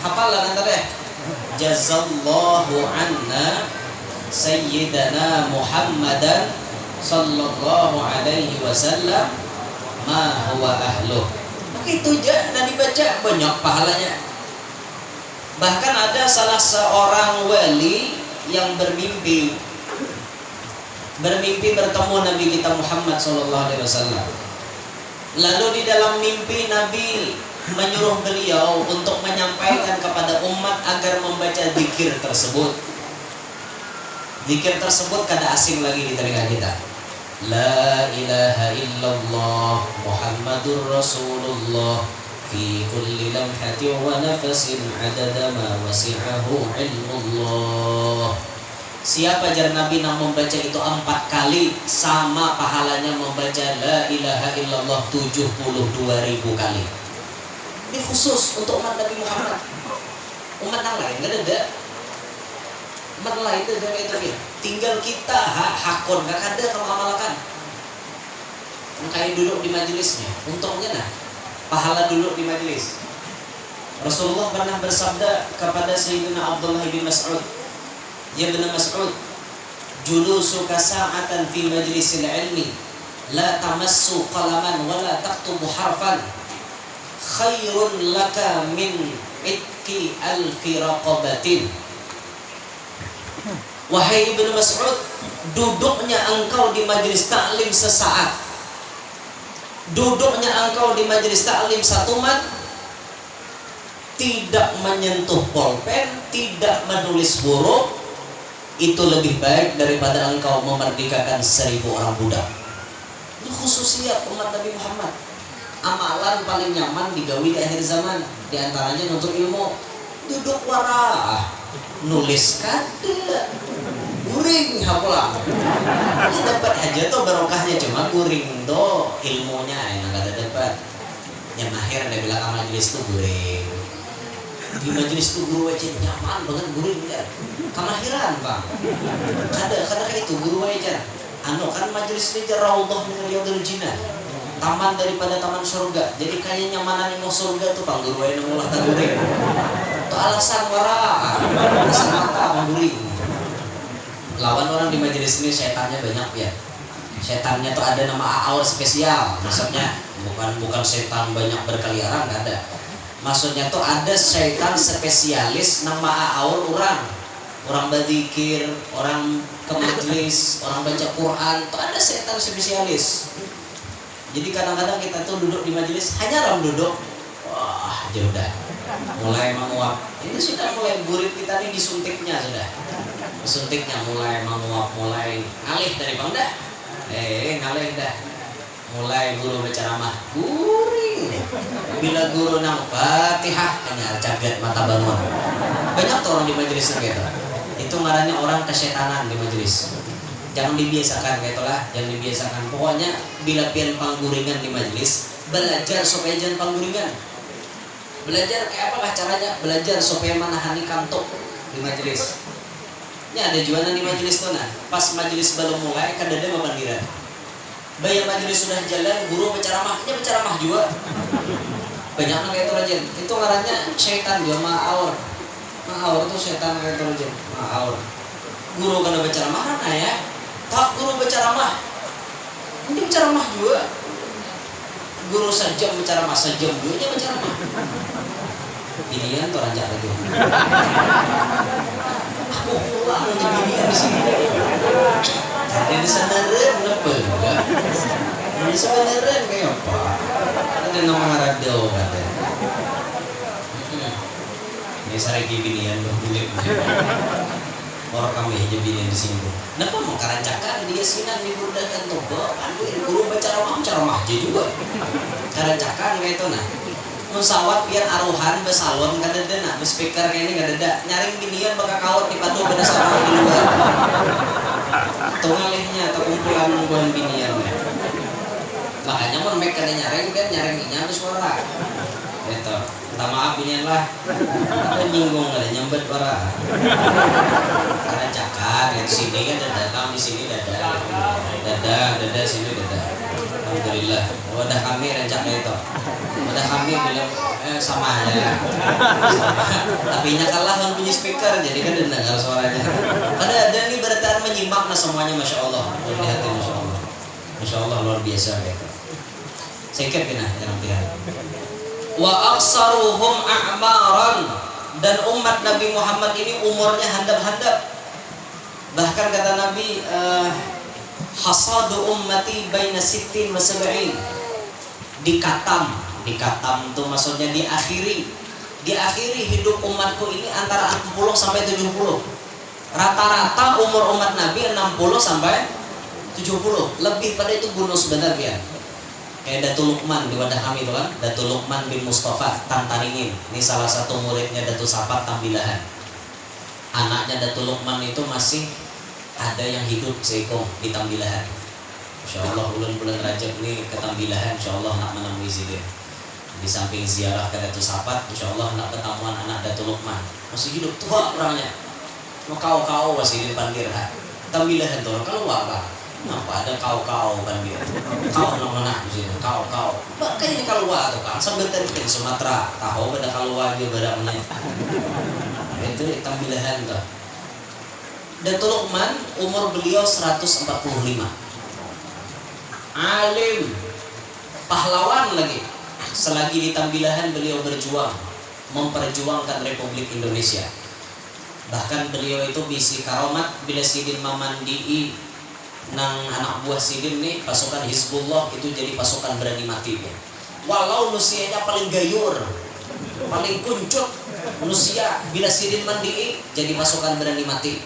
Hafal lah nanti deh. Jazallahu anna sayyidana Muhammadan sallallahu alaihi wasallam ma huwa ahluh. Begitu aja dan dibaca banyak pahalanya. Bahkan ada salah seorang wali yang bermimpi bertemu Nabi kita Muhammad sallallahu alaihi wasallam. Lalu di dalam mimpi Nabi menyuruh beliau untuk menyampaikan kepada umat agar membaca zikir tersebut. Zikir tersebut kada asing lagi di telinga kita. La ilaha illallah Muhammadur Rasulullah fi kulli lamhatin wa nafasin adada ma wasi'ahu ilmullah. Siapa jar Nabi yang membaca itu 4 kali sama pahalanya membaca la ilaha illallah 72.000 kali. Ini khusus untuk umat Nabi Muhammad. Umat yang lain gak ada. Umat lain itu ada itu. Tinggal kita hakon gak ada kalau amalkan. Kayak duduk di majelisnya. Untungnya nah, pahala duduk di majelis. Rasulullah pernah bersabda kepada Sayyidina Abdullah bin Mas'ud, ya bin Mas'ud, julusuka sa'atan fi majlisil ilmi la tamassu qalaman wa la taktubu harfan khairun laka min itqi alfi raqabatin. Wahai Ibnu Mas'ud, duduknya engkau di majelis taklim sesaat, duduknya engkau di majelis taklim 1 mat, tidak menyentuh pulpen, tidak menulis huruf, itu lebih baik daripada engkau memerdekakan 1000 orang budak. Ini khususnya umat Nabi Muhammad. Amalan paling nyaman digawi di akhir zaman, di antaranya untuk ilmu. Duduk warah, nulis kada, guring hapulah. Ini dapat aja tuh barokahnya, cuma guring tuh ilmunya yang kada dapat. Yang akhir ada bilang majelis tuh guring. Di majelis tuh guru aja nyaman banget guring ya. Kemahiran bang. Kada kayak itu guru aja. Kan majelis ini raudhah min riyadil jinnah. Taman daripada taman surga. Jadi kayak nyamanan yang mau surga tuh bang guru aja ngulah guring. Itu alasan wara. Alasan mata guring. Lawan orang di majelis ini setannya banyak ya. Setannya tuh ada nama aur spesial. Maksudnya bukan setan banyak berkeliaran, nggak ada. Maksudnya tuh ada setan spesialis nama aur orang berzikir, orang ke majelis, orang baca Quran, tuh ada setan spesialis. Jadi kadang-kadang kita tuh duduk di majelis hanya ram duduk, wah aja udah mulai menguap. Ini sudah mulai gurit kita nih disuntiknya sudah. Suntiknya mulai menguap, mulai ngalih dari bangda. Ngalih dah. Mulai guru berceramah, guring. Bila guru nang Fatihah hanya cagat mata bangun. Banyak tuh orang di majelis gitu. Itu ngarannya orang kesetanan di majelis. Jangan dibiasakan kayak itulah, jangan dibiasakan. Pokoknya bila pian pangguringan di majelis, belajar supaya jangan pangguringan. Belajar kayak apa caranya? Belajar supaya menahani kantuk di majelis. Ya ada jualan di majelis tuh nah. Pas majelis belum mulai kadang-kadang bandiran. bayar majelis sudah jalan, guru berceramah juga. Banyak kayak itu aja. Itu ngarannya syaitan juga, ma'aur itu syaitan kayak itu aja, ma'aur. Guru kena berceramah kan ya? Tak guru berceramah, ini berceramah juga. Guru sejam berceramah, sejam juga dia berceramah. Binian tuh ranjak lagi. Aku pulang untuk binian di sini. Dan sebenarnya kenapa enggak? Ini sebenarnya kayak apa? Ada nama radio kata. Ini sareki binian tuh bulik. Orang kami aja binian di sini. Kenapa mau karancakan dia sinan di budakan tuh? Guru ceramah aja juga. Karancakan kayak itu nah. Musawat biar aruhan besalon kada ada nak speaker kayak ini kada ada nyaring binian bakal kawat di padu pada sama di luar tuh ngalihnya atau kumpulan buan binian makanya mau mereka kada nyaring kan nyaringnya harus suara gitu minta maaf binian lah ada nyinggung kada nyambet suara karena cakar ya sini kan datang di sini dada sini dada alhamdulillah wadah kami rencana itu wadah kami bilang sama aja sama. Tapi nya kalah kan punya speaker jadi kan dengar suaranya ada nih berarti menyimak nah semuanya masya Allah lihat masya Allah luar biasa gitu sekep kena jangan lihat wa aksaruhum a'maran dan umat Nabi Muhammad ini umurnya handap-handap bahkan kata Nabi hasadu ummati baina sittin wa sab'in dikatam itu maksudnya diakhiri hidup umatku ini antara 60 sampai 70 rata-rata umur umat Nabi 60 sampai 70 lebih pada itu gunung sebenarnya kayak Datuk Luqman di wadah kami itu kan Datuk Luqman bin Mustafa Tantaringin ini salah satu muridnya Datuk Sapat Tambilahan anaknya Datuk Luqman itu masih ada yang hidup seikong di Tambilahan insyaallah bulan Rajab ini ke Tambilahan insyaallah nak menemui zikir di samping ziarah ke Datuk Sapat insyaallah nak ketemuan anak Datuk Luqman masih hidup tua orangnya mau kau masih di depan dirhat Tambilahan tuh keluar lah kenapa ada kau kan dia kau nak di sini kau makanya ini keluar tuh kan sambil tadi Sumatera tahu pada keluar dia barangnya itu Tambilahan tuh Datuk Luqman umur beliau 145 alim pahlawan lagi selagi di Tambilahan beliau berjuang memperjuangkan Republik Indonesia bahkan beliau itu bisi karomat bila Sidin Mamandii nang anak buah Sidin nih pasukan Hizbullah itu jadi pasukan berani mati walau nusianya paling gayur paling kuncut manusia bila Sidin Mandii jadi pasukan berani mati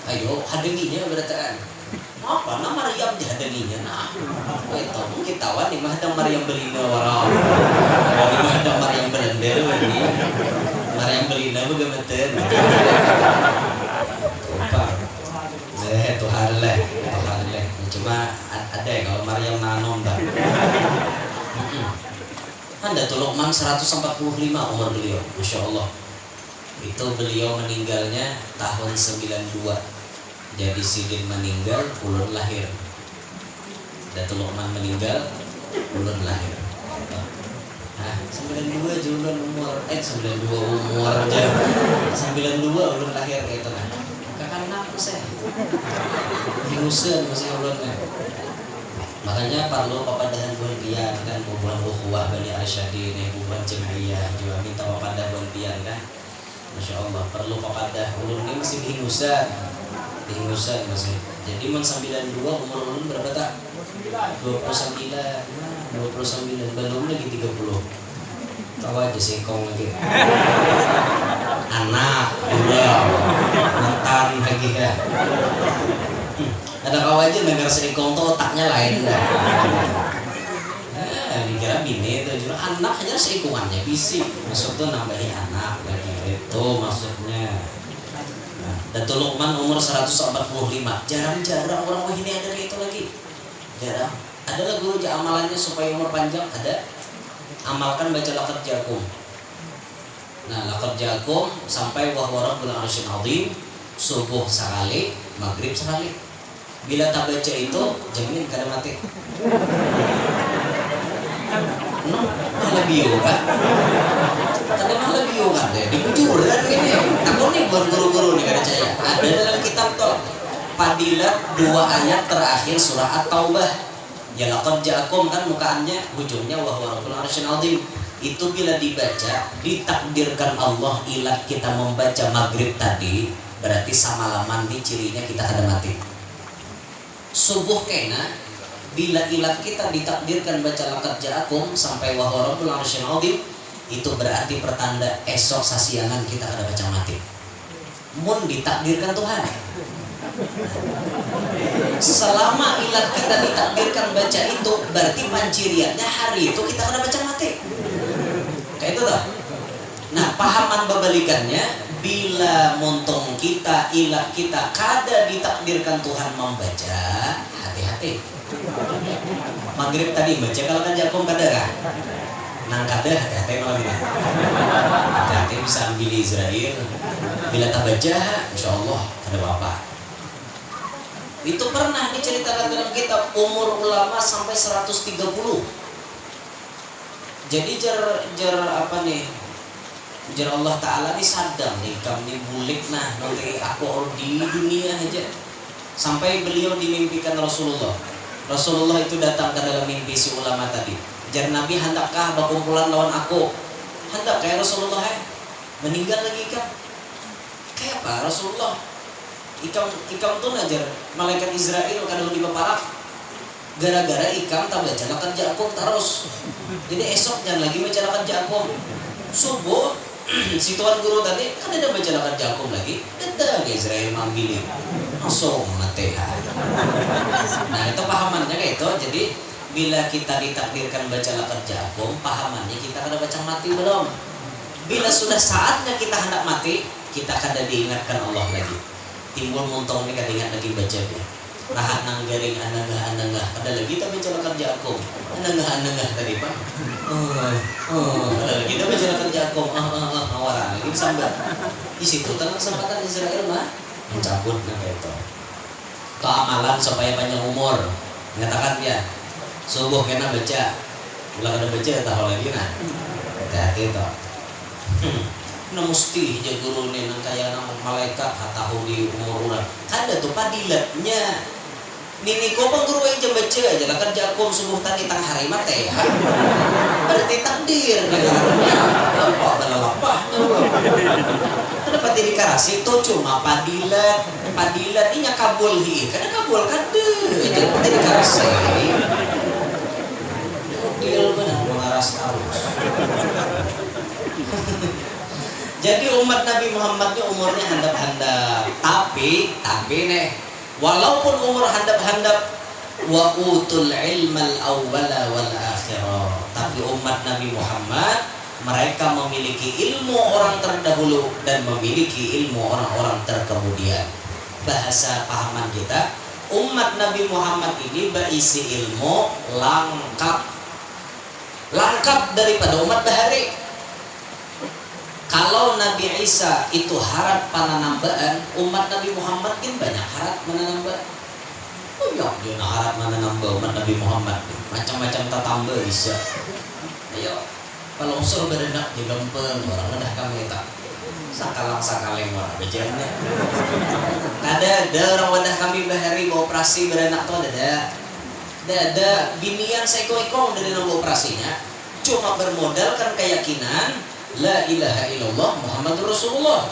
ayo hadeninya berataan apa nama Maryam jahadaninya nah itu mungkin tawan di mana Maryam Belina warau di mana Maryam Belender ini Maryam Belina bagaimana lupa Tuhan leh cuma ada ya kalau Maryam Nanon dah kan Datuk Luqman 145 umur beliau masya Allah itu beliau meninggalnya tahun 92 jadi Sidin meninggal, ulun lahir. Datuk Luqman meninggal, ulun lahir. Nah, 92 ulun umur, 92 umur aja. 92 ulun lahir kayak itu kan. Kakak aku saya. Hinusan masih ulun kan. Makanya perlu papadahan bulan pian kan, bulan ukhuwah Bani Arsyadin, bulan jemaiyah juga minta papadah bulan pian kan. Masya Allah perlu papadah ulun ini masih hinusan. Dihingusan masih. Jadi man 92 umur ulun berapa tak? 29 belum lagi 30 tahu aja singkong lagi anak udah mantan lagi ya ada kau aja dengar singkong tuh otaknya lain dah dikira bini itu juga anak aja singkongannya bisi maksud tuh nambahin anak lagi itu maksudnya. Datuk Luqman umur 145 jarang-jarang orang wahini ada itu lagi jarang adalah guru amalannya supaya umur panjang ada amalkan baca laqad ja'akum nah laqad ja'akum sampai wa huwa rabbul arsyil azim subuh sekali maghrib sekali Bila tak baca itu jamin kada mati. No, malah bio kan? Kada malah bio kan deh. Dibujur kan gini. Takut nih buat guru-guru nih kada percaya. Ada dalam kitab toh Fadilat 2 ayat terakhir surah At-Taubah. Ya laqad ja'akum kan mukaannya ujungnya wa huwa rabbul arsyil azim. Itu bila dibaca ditakdirkan Allah ilat kita membaca maghrib tadi berarti samalaman di cirinya kita kada mati. Subuh kena bila ilat kita ditakdirkan baca laqad ja'akum sampai wa huwa rabbul arsyil azim itu berarti pertanda esok sasiangan kita kada baca mati. Mun ditakdirkan Tuhan. Selama ilat kita ditakdirkan baca itu berarti panciriannya hari itu kita kada baca mati. Kayak itu toh. Nah, pahaman babalikannya bila montong kita ilat kita kada ditakdirkan Tuhan membaca, hati-hati. Maghrib tadi baca kalau kan jakom kada kan? Nang kada hati-hati malam ini. Hati-hati bisa ambil Israel. Bila tak baca, insya Allah kada apa-apa. Itu pernah diceritakan dalam kitab umur ulama sampai 130. Jadi jar apa nih? Jar Allah Ta'ala ini sadam nih kami bulik nah nanti aku di dunia aja. Sampai beliau dimimpikan Rasulullah. Rasulullah itu datang ke dalam mimpi si ulama tadi. Jar Nabi hendakkah berkumpulan lawan aku? Hendak kayak Rasulullah meninggal lagi kan? Kayak apa Rasulullah? Ikam tuh ngajar malaikat Israel kadang di baparak gara-gara ikam tak baca laqad ja'akum terus. Jadi esoknya lagi baca laqad ja'akum. Subuh si tuan guru tadi kan ada baca laqad ja'akum lagi. Ada Israel mambil langsung mati. Nah itu pahamannya kayak itu. Jadi bila kita ditakdirkan baca laqad ja'akum, pahamannya kita kada baca mati belum. Bila sudah saatnya kita hendak mati, kita kada diingatkan Allah lagi. Timbul montong ini kada ingat lagi baca dia. Rahat nang garing anangah. Ada lagi kita baca laqad ja'akum. Anangah tadi Pak. Ada lagi kita baca laqad ja'akum. Awara lagi sambat. Di situ tenang sempatan Israel mah mencabut nah itu. Itu amalan supaya panjang umur. Mengatakan dia subuh kena baca. Bila kada baca tahu lagi nah. Hati-hati toh. Nah mesti je guru nih nang kaya nang malaikat tahu di umur orang. Kada tuh padilatnya. Nini ko bang guru yang baca aja laqad ja'akum subuh tadi tang hari mate. Berarti takdir negaranya. Apa dalalapah. Kenapa jadi karasi itu cuma padilat. Padilat ini kabul hi. Kada kabul kada. Jadi jadi karasi. Deal benar mengaras arus. Jadi umat Nabi Muhammadnya umurnya handap-handap. Tapi nih, walaupun umur handap-handap, wa utul ilmal awwala wal akhirah. Tapi umat Nabi Muhammad mereka memiliki ilmu orang terdahulu dan memiliki ilmu orang-orang terkemudian. Bahasa pahaman kita, umat Nabi Muhammad ini berisi ilmu lengkap daripada umat bahari. Kalau Nabi Isa itu harap pananambaan, umat Nabi Muhammad kan banyak harap menanambaan. Oh ya, dia harap menanambah umat Nabi Muhammad. Macam-macam tatambah bisa. Ayo, kalau usul berenak di lempeng orang udah kami tak. Sakalang orang bejannya. Ada orang wadah kami bahari operasi berenak tuh ada binian seko-eko dari nama operasinya. Cuma bermodalkan keyakinan La ilaha illallah Muhammadur Rasulullah.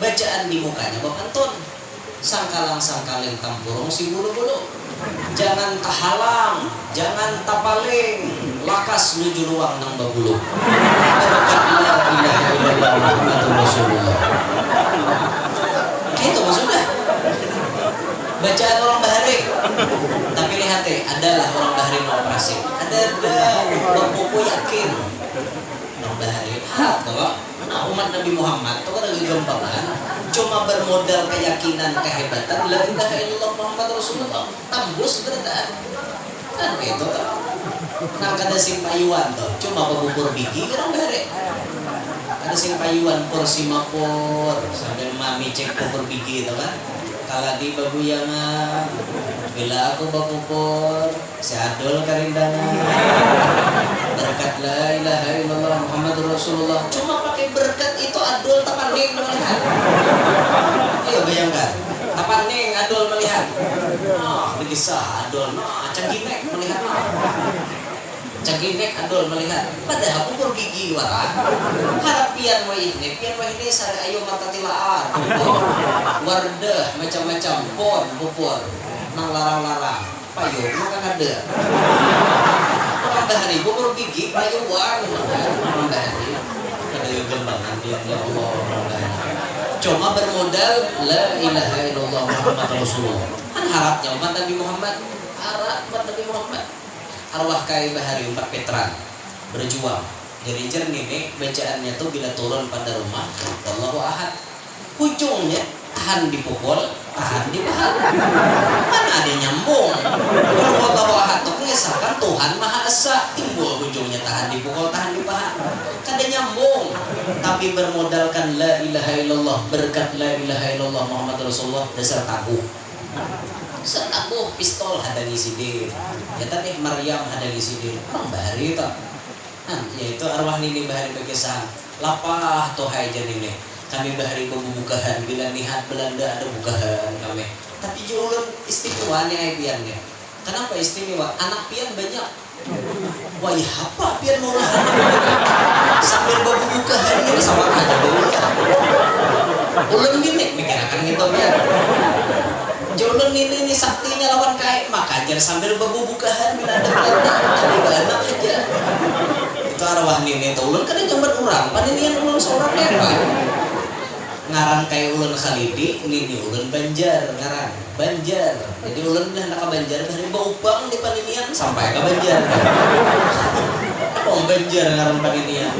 Bacaan di mukanya bapantun. Sangkalang-sangkaling tampurung si bulu-bulu. Jangan tahalang, jangan tapaling. Lakas nuju ruang nang babulu. Berkat la ilaha illallah Muhammadur Rasulullah. Gitu maksudnya. Bacaan orang bahari. Tapi lihat adalah orang bahari operasi. Ada buku yakin. Bahari kalau umat Nabi Muhammad itu kan lagi gembangan cuma bermodal keyakinan kehebatan la ilaha illallah Muhammad Rasulullah tembus berdaan kan gitu tuh nah kada sing payuan tuh cuma bubur biji kan bahari kada sing payuan porsi mapor sambil mami cek bubur biji itu kan Kala di baguyangan, bila aku bakupur, si adol karindangan. Berkat la ilaha illallah Muhammadur Rasulullah. Cuma pakai berkat itu adol tapaning melihat. Ayo bayangkan, tapaning adol melihat. Nah, berkisah adol, nah caginek melihat nah. Caginek adol melihat. Padahal umur gigi wara. Harapian wa ini, pian wa ini sare ayo mata tilaan. Wardah macam-macam pon pupur nang larang-larang. Payung maka ada. Orang dahari umur gigi payuan orang dahari. Kada yo gembangan dia ya Allah orang dahari. Cuma bermodal la ilaha illallah Muhammadur Rasulullah. Kan harapnya umat Nabi Muhammad, harap umat Nabi Muhammad. Arwah kai bahari 4 Petran berjuang. Jadi jernih nih bacaannya tuh bila turun pada rumah Allahu Ahad. Ujungnya tahan dipukul, tahan dibahas. Mana ada nyambung. Kalau Allahu Ahad tuh mengesahkan Tuhan Maha Esa, timbul ujungnya tahan dipukul, tahan dibahas. Kada nyambung. Tapi bermodalkan la ilaha illallah, berkat la ilaha illallah Muhammad Rasulullah, dasar taguh. Setabuh pistol hadangi sidir. Ya tadi Maryam hadangi sidir. Orang bahari itu. Nah, yaitu arwah nini bahari berkisah. Lapah tohai janine. Kami bahari pembukaan bila nihat Belanda ada bukaan kami. Tapi julun istimewanya ay piannya. Kenapa istimewa? Anak pian banyak. Wah, ya apa pian mau lah? Sambil pembukaan ini sama aja dulu. Ulun gini mikirakan gitu pian. Jodoh ini saktinya lawan kai maka ajar sambil bebubukahan bila ada tapi banyak aja itu arwah nini itu ulun kan nyambat orang paninian ulun seorang apa ngaran kai ulun Khalidi nini ulun Banjar ngaran Banjar jadi ulun bilang nak Banjar dari Baupang di paninian sampai ke Banjar Banjar ngaran paninian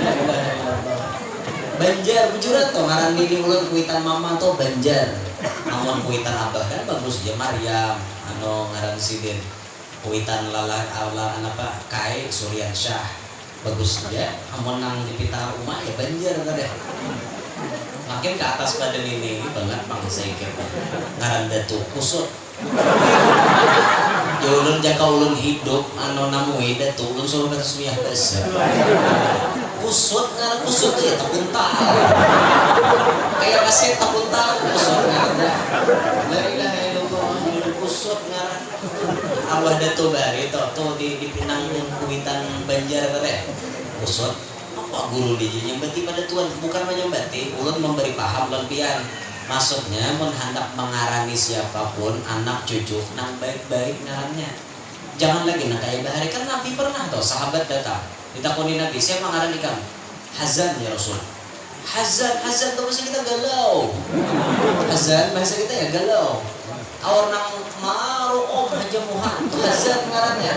Banjar bujuran tuh ngaran nini ulun kuitan mama tuh Banjar. Namun kuitan abah kan bagus dia Maryam anu ngaran sidin kuitan lala Allah apa Kai Suryan Syah bagus dia amun nang dipita umah ya Banjar kadeh makin ke atas badan ini banget bangsa iki ngaran Datu Kusut ya ulun jaka ulun hidup anu namui Datu ulun suruh kata semiah basa kusut ngaran kusut ya tapuntal kayak kasih tapuntal kusut ngaran la ilaha illallah kusut ngaran arwah Datu Bari tuh di Pinang Kuitan Banjar teh kusut apa guru di nyembati pada Tuhan bukan menyembati ulun memberi paham lempian maksudnya mun hendak mengarani siapapun anak cucu nang baik-baik ngarannya jangan lagi nak kayak bahari kan Nabi pernah tuh sahabat datang ditakuni Nabi siapa ngaran ikam Hazan ya Rasul Hazan tuh bahasa kita galau Hazan bahasa kita ya galau awal nang maru'om haja muhan tuh Hazan ngarannya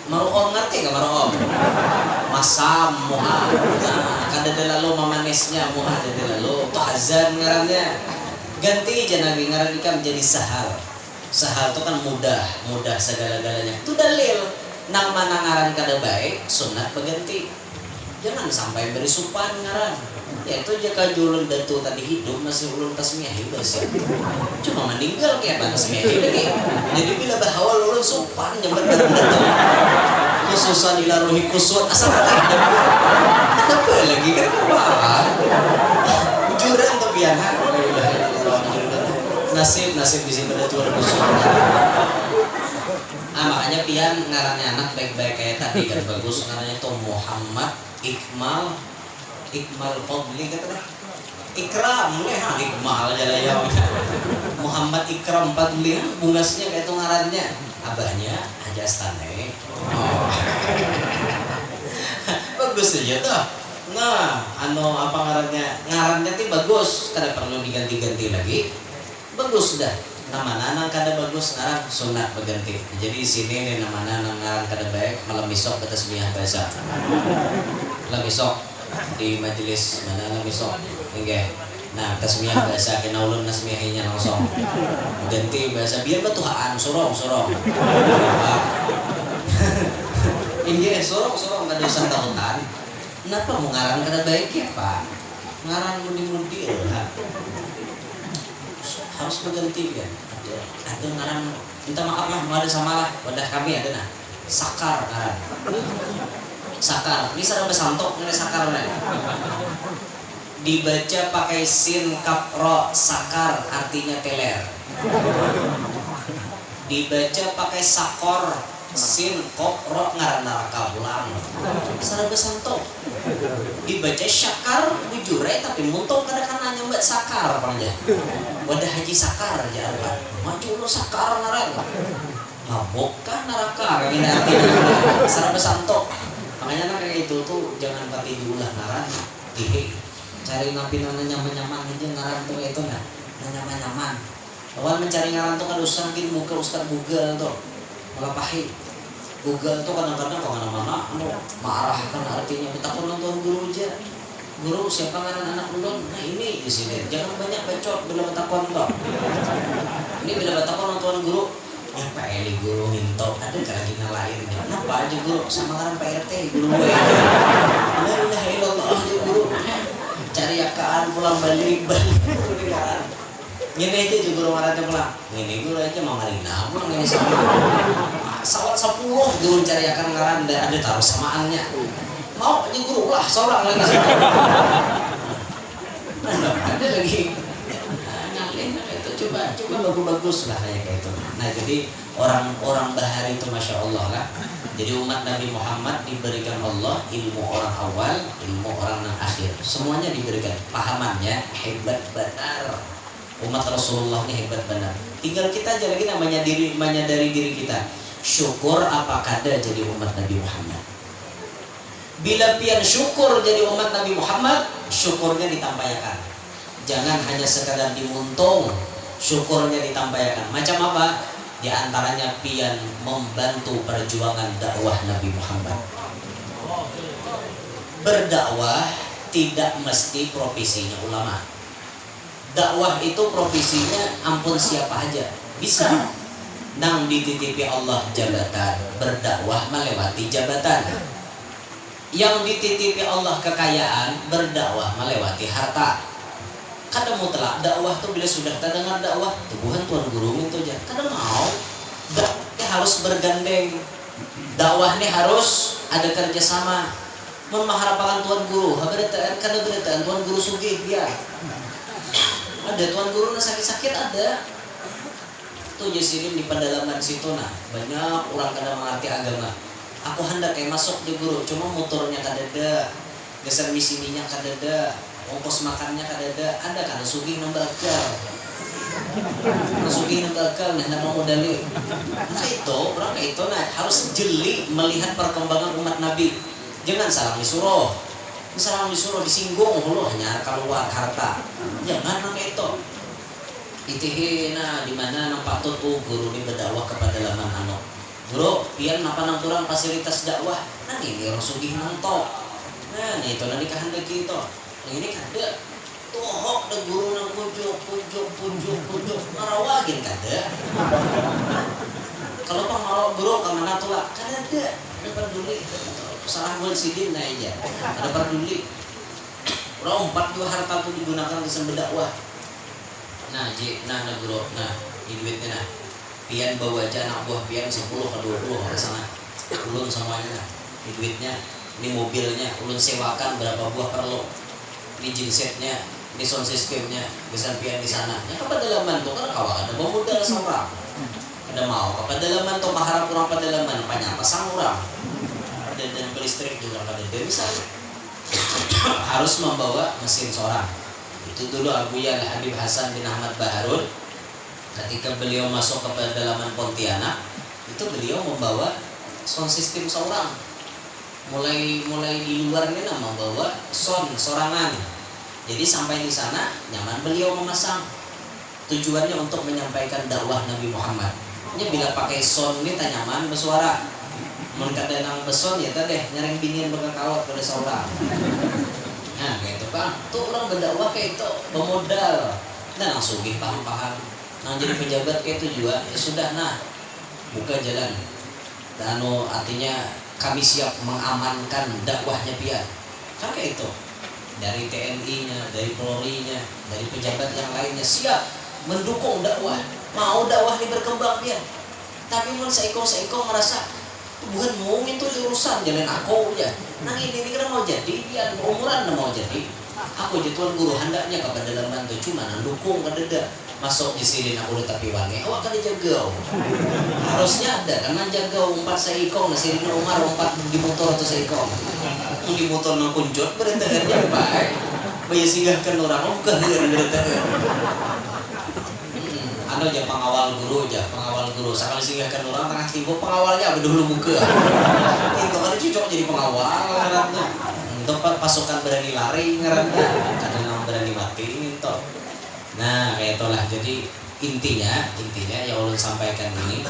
maru'om ngerti gak maru'om masam muhan nah, kada lalu mamanesnya muhan ada lalu tuh Hazan ngarannya ganti aja Nabi ngaran ikam jadi Sahal Sahal itu kan mudah segala-galanya itu dalil nang mana ngaran kada baik sunat berganti jangan sampai beri supan ngaran ya itu jika julun Datu tadi hidup masih ulun tasmiahi bersih cuma meninggal kayak apa tasmiahi lagi jadi bila bahawal ulun supan nyambat Datu khususan ilaruhi kusut asal ada apa lagi kan apa bujuran tuh pian nasib bisa pada Tuhan kusut makanya pian ngarannya anak baik-baik kayak tadi kan bagus ngarannya tuh Muhammad Ikmal Fadli kata Ikram Ikmal aja lah ya Muhammad Ikram Fadli bungasnya kayak tuh ngarannya abahnya aja stane bagus aja tuh nah anu apa ngarannya tuh bagus kada perlu diganti-ganti lagi bagus dah namana nang kada bagus ngaran sunat berganti jadi sini nih namana nang ngaran kada baik malam besok kita tasbih bahasa malam besok di majelis mana malam besok enggak nah tasbih bahasa kena ulun nasmihinya langsung ganti bahasa biar betuhaan sorong ini sorong kada usah tahutan kenapa mau ngaran kada baik ya Pak ngaran mudi-mudi lah harus berganti kan. Ada ngaran minta maaf lah, mau ada samalah wadah kami ada nah sakar ngaran sakar ini sarang besantok ini sakar nah. Dibaca pakai sin kap ro sakar artinya teler, dibaca pakai sakor sin kop ro ngaran neraka ulang sarang besantok. Dibaca syakar bujure tapi muntong kadang-kadang nyambat sakar pernah wadah haji sakar aja apa maju lo sakar ngaran mabok kan neraka kayak gini artinya sarang besantok. Makanya kayak itu tuh jangan pakai diulah ngaran dihe cari napi nana nyaman-nyaman aja ngaran tuh itu nah nyaman-nyaman lawan mencari ngaran tuh kan usah mungkin muka Ustaz Google tuh malah pahit Google tuh kadang-kadang kok mana-mana marah kan artinya kita pun nonton guru aja guru siapa ngaran anak ulun nah ini di sini jangan banyak bacot bila batakon toh ini bila batakon nonton guru ya Pak Eli guru minto ada kan lagi ngalahin kenapa aja guru sama ngaran Pak RT guru gue la ilaha illallah aja guru cari akaan pulang balik guru di ngaran ngene aja juga guru ngaran pulang ngene guru aja mau ngarin nama ngene sama sawat 10 guru cari akan ngaran ada taruh samaannya mau aja guru lah seorang lagi ada lagi nyalin itu coba bagus-bagus lah kayak itu. Nah jadi orang-orang bahari itu masya Allah lah. Jadi umat Nabi Muhammad diberikan Allah ilmu orang awal, ilmu orang akhir, semuanya diberikan. Pahamannya hebat benar. Umat Rasulullah ini hebat benar. Tinggal kita aja lagi namanya dari diri kita. Syukur apa kada jadi umat Nabi Muhammad. Bila pian syukur jadi umat Nabi Muhammad, syukurnya ditampaikan. Jangan hanya sekadar dimuntung, syukurnya ditampaikan. Macam apa? Di antaranya pian membantu perjuangan dakwah Nabi Muhammad. Berdakwah tidak mesti profesinya ulama. Dakwah itu profesinya ampun siapa aja bisa. Nang dititipi Allah jabatan, berdakwah melewati jabatan. Yang dititipi Allah kekayaan, berdakwah melewati harta. Kadang mutlak dakwah tuh bila sudah terdengar dakwah, tubuhan tuan guru itu aja. Kadang mau dakwahnya harus bergandeng. Dakwah ini harus ada kerjasama. Memaharapakan tuan guru, kada beritaan tuan guru sugih ya. Ada tuan guru sakit-sakit ada. Tuh jasirin di pedalaman situ nah banyak orang kada mengerti agama. Aku hendak kayak masuk di guru, cuma motornya kadada, geser misi minyak kadada, ongkos makannya kadada, ada kan sugih nembakal, sugih nembakal, nah nama modali. Nah itu orang kayak itu nah harus jeli melihat perkembangan umat Nabi. Jangan salah disuruh, disinggung lo hanya keluar harta. Jangan nama itu. Itihi nah di mana nampak tuh guru ini berdakwah kepada laman anak. Bro, pian napa nang kurang fasilitas dakwah. Nah ini orang sugih nontok. Nah ini itu nanti kehendak kita. Yang ini kada. Tuhok de guru nang pujuk marawagin kada. Kalau pang marawag guru kemana tuh lah? Kada ada. Ada peduli. Salah buat sidin nah aja. Ada peduli. Orang 4 harta itu digunakan di dakwah. Nah guru, nah ini duitnya nah. Pian bawa aja anak buah pian 10 ke 20 ke sana. Ulun semuanya nah. Ini duitnya, ini mobilnya, ulun sewakan berapa buah perlu. Ini gensetnya, ini sound systemnya, kesan pian di sana. Ya kepadalaman tuh kan kawan ada pemodal seorang. Ada mau kepadalaman tuh maharap kurang pedalaman banyak pasang orang. Dan listrik juga kada ada misalnya. Harus membawa mesin seorang. Itu dulu Abuya Habib Hasan bin Ahmad Baharun. Ketika beliau masuk ke pedalaman Pontianak, itu beliau membawa sound system seorang. Mulai di luarnya membawa sound sorangan. Jadi sampai di sana nyaman beliau memasang. Tujuannya untuk menyampaikan dakwah Nabi Muhammad. Ini bila pakai sound ini tak nyaman bersuara. Mun kada nang beson ya teh nyareng binian berkakawat pada seorang. Nah, kayak itu kan. Tuh orang berdakwah kayak itu bermodal. Nah, langsung paham-paham. Nah jadi pejabat kayak itu juga ya sudah nah buka jalan dan artinya kami siap mengamankan dakwahnya pian kan kayak itu dari TNI-nya, dari Polri-nya, dari pejabat yang lainnya siap mendukung dakwah, mau dakwah ini berkembang dia. Tapi mun seiko merasa bukan mau itu urusan jalan aku aja. Nang ini kan mau jadi dia umuran mau jadi. Aku jatuhan guru hendaknya kepada dalam bantu cuma dukung kededa masuk di sini aku tapi wangi awak kan dijaga. Harusnya ada kan jaga umpat seiko nasi ini Umar umpat di motor atau seiko. Di motor nang kunjut berita kerja baik. Bayar singgahkan orang bukan berita. Anu aja pengawal guru sekali singgahkan orang tengah timbuk pengawalnya dulu buka itu kan cocok jadi pengawal ngaranna tempat pasukan berani lari ngaranna kadang berani mati ini toh. Nah kayak itulah, jadi intinya yang ulun sampaikan ini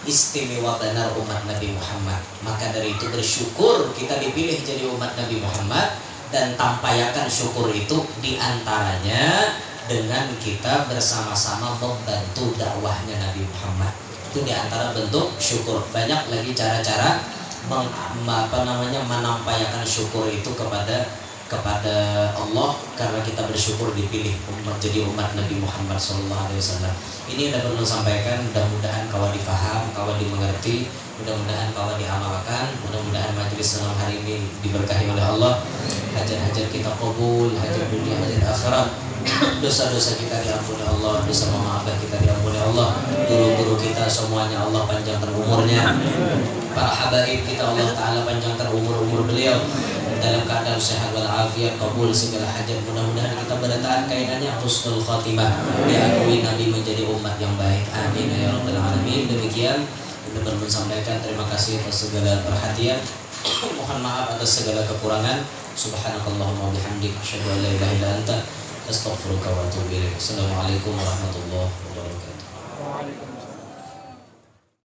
istimewa benar umat Nabi Muhammad. Maka dari itu bersyukur kita dipilih jadi umat Nabi Muhammad, dan tampayakan syukur itu diantaranya dengan kita bersama-sama membantu dakwahnya Nabi Muhammad. Itu diantara bentuk syukur. Banyak lagi cara-cara menampakkan syukur itu kepada Allah, karena kita bersyukur dipilih menjadi umat Nabi Muhammad SAW. Ini yang perlu sampaikan. Mudah-mudahan kawan difaham, kawan dimengerti, mudah-mudahan kawan diamalkan, mudah-mudahan majelis malam hari ini diberkahi oleh Allah. Hajat-hajat kita kabul, hajat dunia, hajat akhirat. Dosa-dosa kita diampuni Allah, dosa mama abah kita diampuni Allah, guru-guru kita semuanya Allah panjangkan umurnya, para habaib kita Allah Ta'ala panjangkan umur beliau dalam keadaan sehat walafiat, kabul segala hajat. Mudah-mudahan kita bertahan kaitannya husnul khatimah, diakui Nabi menjadi umat yang baik. Amin ya rabbal alamin. Demikian kita perlu sampaikan. Terima kasih atas segala perhatian. Mohon maaf atas segala kekurangan. Subhanakallahumma wabihamdik, asyhadu an la ilaha illa anta, astaghfiruka wa atubu ilaik. Assalamualaikum warahmatullahi wabarakatuh.